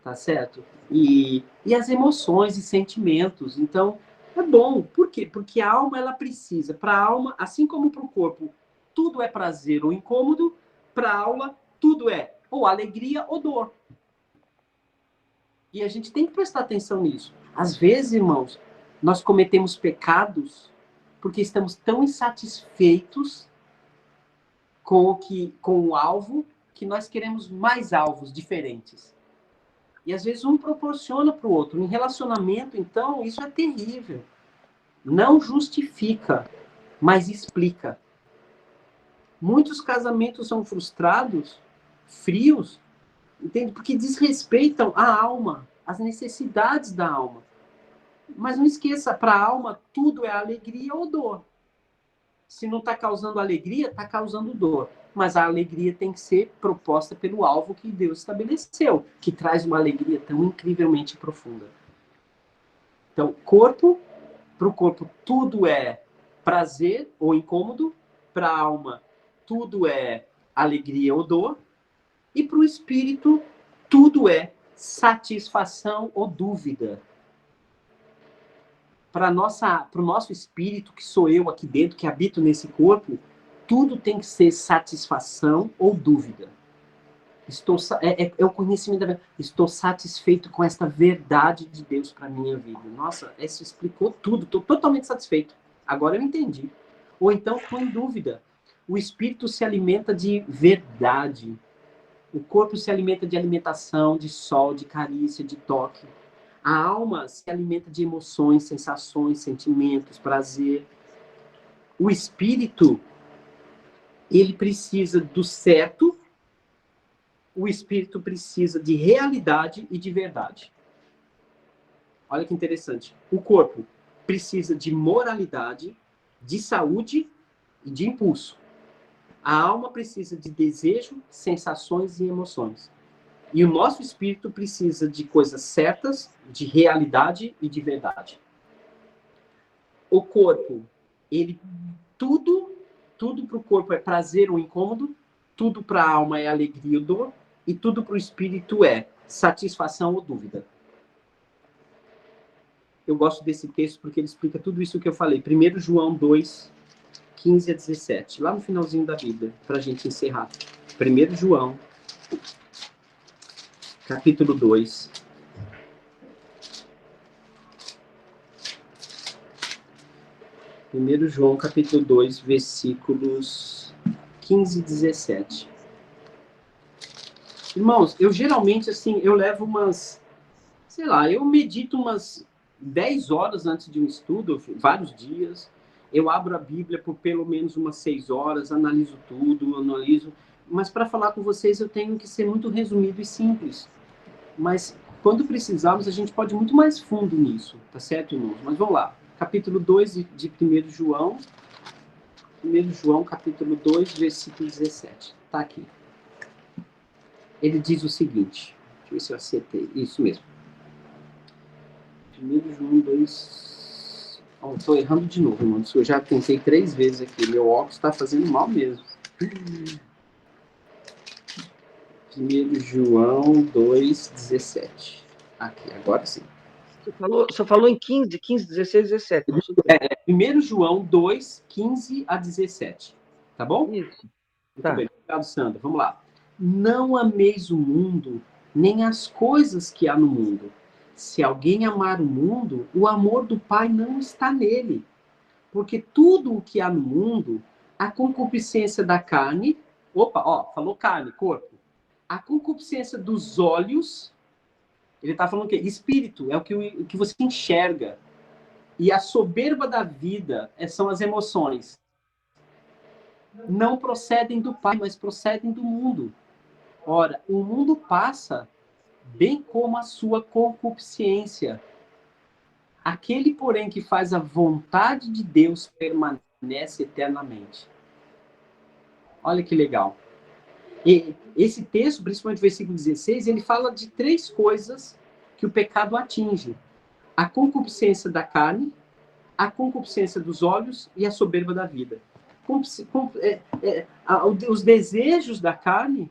Tá certo? E as emoções e sentimentos. Então, é bom. Por quê? Porque a alma, ela precisa. Para a alma, assim como para o corpo, tudo é prazer ou incômodo, para a alma, tudo é ou alegria ou dor. E a gente tem que prestar atenção nisso. Às vezes, irmãos, nós cometemos pecados porque estamos tão insatisfeitos com o alvo que nós queremos mais alvos diferentes. E às vezes um proporciona para o outro. Em relacionamento, então, isso é terrível. Não justifica, mas explica. Muitos casamentos são frustrados, frios, entende? Porque desrespeitam a alma, as necessidades da alma. Mas não esqueça, para a alma, tudo é alegria ou dor. Se não está causando alegria, está causando dor. Mas a alegria tem que ser proposta pelo alvo que Deus estabeleceu, que traz uma alegria tão incrivelmente profunda. Então, para o corpo, tudo é prazer ou incômodo. Para a alma, tudo é alegria ou dor. E para o espírito, tudo é satisfação ou dúvida. Para o nosso espírito, que sou eu aqui dentro, que habito nesse corpo, tem que ser satisfação ou dúvida. É o conhecimento da verdade. Estou satisfeito com esta verdade de Deus para a minha vida. Nossa, isso explicou tudo. Estou totalmente satisfeito. Agora eu entendi. Ou então, estou em dúvida. O espírito se alimenta de verdade. O corpo se alimenta de alimentação, de sol, de carícia, de toque. A alma se alimenta de emoções, sensações, sentimentos, prazer. O espírito, ele precisa do certo. O espírito precisa de realidade e de verdade. Olha que interessante. O corpo precisa de moralidade, de saúde e de impulso. A alma precisa de desejo, sensações e emoções. E o nosso espírito precisa de coisas certas, de realidade e de verdade. O corpo, tudo para o corpo é prazer ou incômodo, tudo para a alma é alegria ou dor, e tudo para o espírito é satisfação ou dúvida. Eu gosto desse texto porque ele explica tudo isso que eu falei. 1 João 2, 15 a 17. Lá no finalzinho da Bíblia, para a gente encerrar. 1 João, capítulo 2. Primeiro João, capítulo 2, versículos 15 e 17. Irmãos, eu geralmente, assim, eu levo eu medito umas 10 horas antes de um estudo, vários dias. Eu abro a Bíblia por pelo menos umas 6 horas, analiso tudo, mas para falar com vocês eu tenho que ser muito resumido e simples. Mas quando precisarmos, a gente pode ir muito mais fundo nisso, tá certo, irmãos? Mas vamos lá. Capítulo 2 de 1 João. 1 João, capítulo 2, versículo 17. Tá aqui. Ele diz o seguinte. Deixa eu ver se eu acertei. Isso mesmo. 1 João 2... Estou errando de novo, irmão. Eu já tentei 3 vezes aqui. Meu óculos está fazendo mal mesmo. 1 João 2,17. Aqui, agora sim. Você falou em 15, 16, 17. Não sei o que. 1 João 2, 15 a 17. Tá bom? Isso. Muito Tá. bem. Obrigado, Sandra. Vamos lá. Não ameis o mundo, nem as coisas que há no mundo. Se alguém amar o mundo, o amor do Pai não está nele. Porque tudo o que há no mundo, a concupiscência da carne, falou carne, corpo. A concupiscência dos olhos, ele está falando o quê? Espírito, é o que você enxerga. E a soberba da vida são as emoções. Não procedem do Pai, mas procedem do mundo. Ora, o mundo passa, bem como a sua concupiscência. Aquele, porém, que faz a vontade de Deus permanece eternamente. Olha que legal. E esse texto, principalmente o versículo 16, ele fala de 3 coisas que o pecado atinge. A concupiscência da carne, a concupiscência dos olhos e a soberba da vida. Os desejos da carne,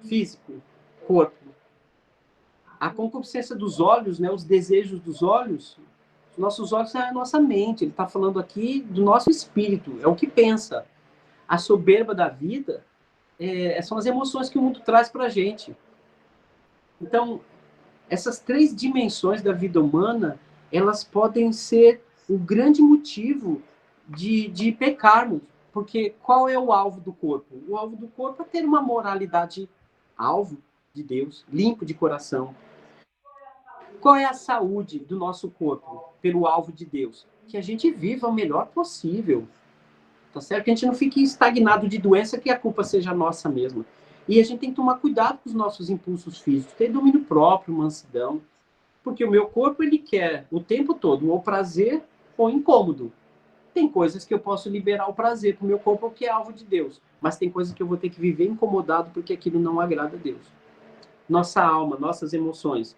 físico, corpo. A concupiscência dos olhos, né, os desejos dos olhos, os nossos olhos é a nossa mente. Ele está falando aqui do nosso espírito, é o que pensa. A soberba da vida são as emoções que o mundo traz para a gente. Então, essas 3 dimensões da vida humana, elas podem ser o grande motivo de pecarmos. Porque qual é o alvo do corpo? O alvo do corpo é ter uma moralidade alvo de Deus, limpo de coração. Qual é a saúde do nosso corpo pelo alvo de Deus? Que a gente viva o melhor possível. Tá certo? Que a gente não fique estagnado de doença, que a culpa seja nossa mesma. E a gente tem que tomar cuidado com os nossos impulsos físicos, ter domínio próprio, mansidão. Porque o meu corpo, ele quer o tempo todo ou prazer ou incômodo. Tem coisas que eu posso liberar o prazer para o meu corpo, que é alvo de Deus. Mas tem coisas que eu vou ter que viver incomodado porque aquilo não agrada a Deus. Nossa alma, nossas emoções.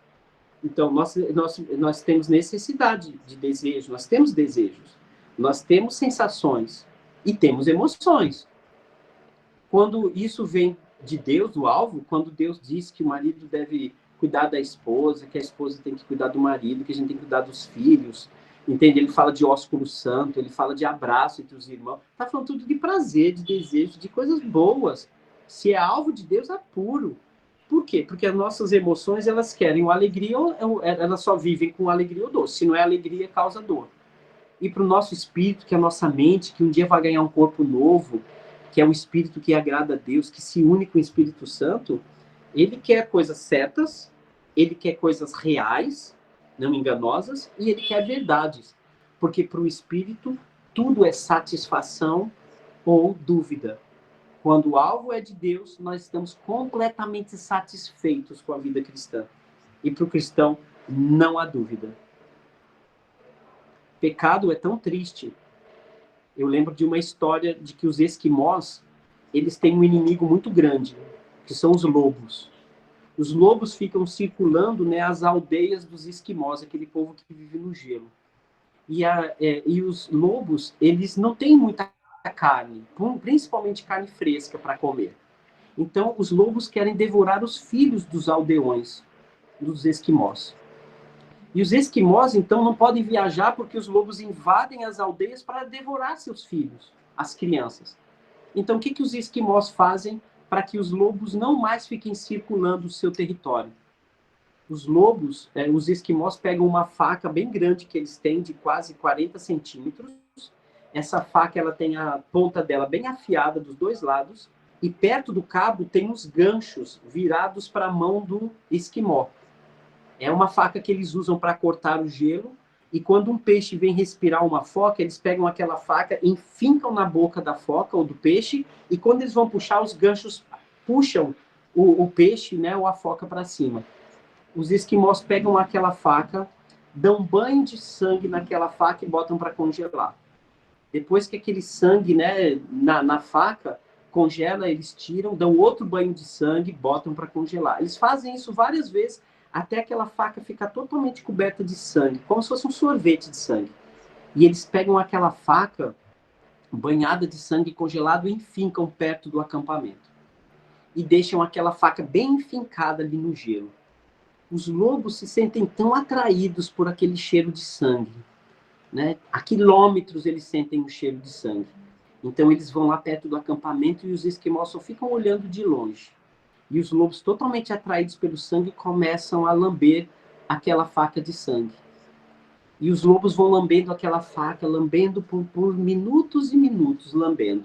Então, nós temos necessidade de desejo, nós temos desejos, nós temos sensações e temos emoções. Quando isso vem de Deus, do alvo, quando Deus diz que o marido deve cuidar da esposa, que a esposa tem que cuidar do marido, que a gente tem que cuidar dos filhos, entende? Ele fala de ósculo santo, ele fala de abraço entre os irmãos, está falando tudo de prazer, de desejo, de coisas boas. Se é alvo de Deus, é puro. Por quê? Porque as nossas emoções, elas querem alegria, ou elas só vivem com alegria ou dor. Se não é alegria, causa dor. E para o nosso espírito, que é a nossa mente, que um dia vai ganhar um corpo novo, que é o espírito que agrada a Deus, que se une com o Espírito Santo, ele quer coisas certas, ele quer coisas reais, não enganosas, e ele quer verdades. Porque para o espírito, tudo é satisfação ou dúvida. Quando o alvo é de Deus, nós estamos completamente satisfeitos com a vida cristã. E para o cristão, não há dúvida. Pecado é tão triste. Eu lembro de uma história de que os esquimós, eles têm um inimigo muito grande, que são os lobos. Os lobos ficam circulando, né, as aldeias dos esquimós, aquele povo que vive no gelo. E os lobos, eles não têm muita carne, principalmente carne fresca para comer. Então, os lobos querem devorar os filhos dos aldeões, dos esquimós. E os esquimós, então, não podem viajar porque os lobos invadem as aldeias para devorar seus filhos, as crianças. Então, o que os esquimós fazem para que os lobos não mais fiquem circulando o seu território? Os lobos, os esquimós pegam uma faca bem grande que eles têm, de quase 40 centímetros. Essa faca, ela tem a ponta dela bem afiada dos 2 lados, e perto do cabo tem os ganchos virados para a mão do esquimó. É uma faca que eles usam para cortar o gelo, e quando um peixe vem respirar uma foca, eles pegam aquela faca, enfincam na boca da foca ou do peixe, e quando eles vão puxar, os ganchos puxam o peixe, né, ou a foca para cima. Os esquimós pegam aquela faca, dão banho de sangue naquela faca e botam para congelar. Depois que aquele sangue, né, na faca congela, eles tiram, dão outro banho de sangue, botam para congelar. Eles fazem isso várias vezes, até aquela faca ficar totalmente coberta de sangue, como se fosse um sorvete de sangue. E eles pegam aquela faca banhada de sangue congelado e enfincam perto do acampamento. e deixam aquela faca bem enfincada ali no gelo. Os lobos se sentem tão atraídos por aquele cheiro de sangue, né? A quilômetros eles sentem o cheiro de sangue. Então eles vão lá perto do acampamento e os esquimós só ficam olhando de longe. E os lobos, totalmente atraídos pelo sangue, começam a lamber aquela faca de sangue. E os lobos vão lambendo aquela faca, lambendo por minutos e minutos, lambendo.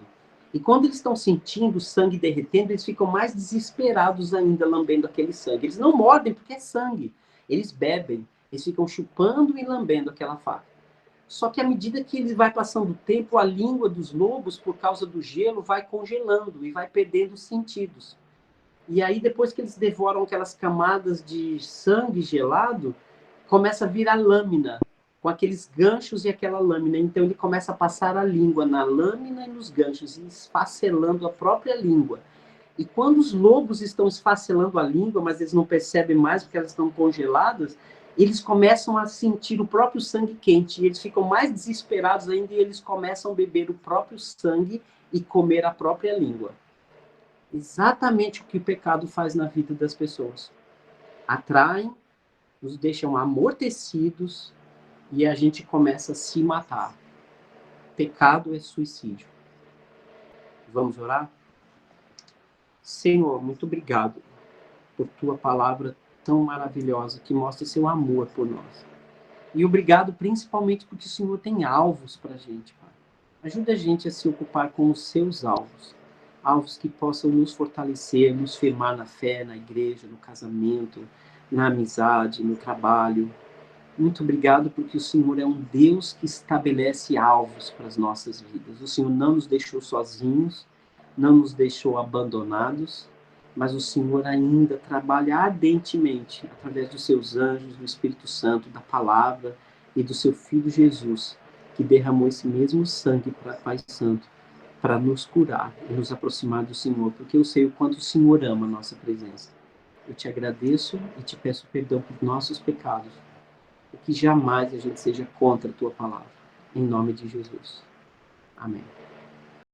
E quando eles estão sentindo o sangue derretendo, eles ficam mais desesperados ainda, lambendo aquele sangue. Eles não mordem porque é sangue. Eles bebem, eles ficam chupando e lambendo aquela faca. Só que à medida que ele vai passando o tempo, a língua dos lobos, por causa do gelo, vai congelando e vai perdendo os sentidos. E aí, depois que eles devoram aquelas camadas de sangue gelado, começa a virar lâmina, com aqueles ganchos e aquela lâmina. Então ele começa a passar a língua na lâmina e nos ganchos, e esfacelando a própria língua. E quando os lobos estão esfacelando a língua, mas eles não percebem mais porque elas estão congeladas, eles começam a sentir o próprio sangue quente, e eles ficam mais desesperados ainda, e eles começam a beber o próprio sangue e comer a própria língua. Exatamente o que o pecado faz na vida das pessoas. Atraem, nos deixam amortecidos, e a gente começa a se matar. Pecado é suicídio. Vamos orar? Senhor, muito obrigado por tua palavra tão maravilhosa que mostra seu amor por nós. E obrigado principalmente porque o Senhor tem alvos para a gente, Pai. Ajuda a gente a se ocupar com os seus alvos. Alvos que possam nos fortalecer, nos firmar na fé, na igreja, no casamento, na amizade, no trabalho. Muito obrigado porque o Senhor é um Deus que estabelece alvos para as nossas vidas. O Senhor não nos deixou sozinhos, não nos deixou abandonados, mas o Senhor ainda trabalha ardentemente através dos seus anjos, do Espírito Santo, da palavra e do seu Filho Jesus, que derramou esse mesmo sangue para Pai Santo, para nos curar e nos aproximar do Senhor, porque eu sei o quanto o Senhor ama a nossa presença. Eu te agradeço e te peço perdão por nossos pecados, e que jamais a gente seja contra a tua palavra. Em nome de Jesus. Amém.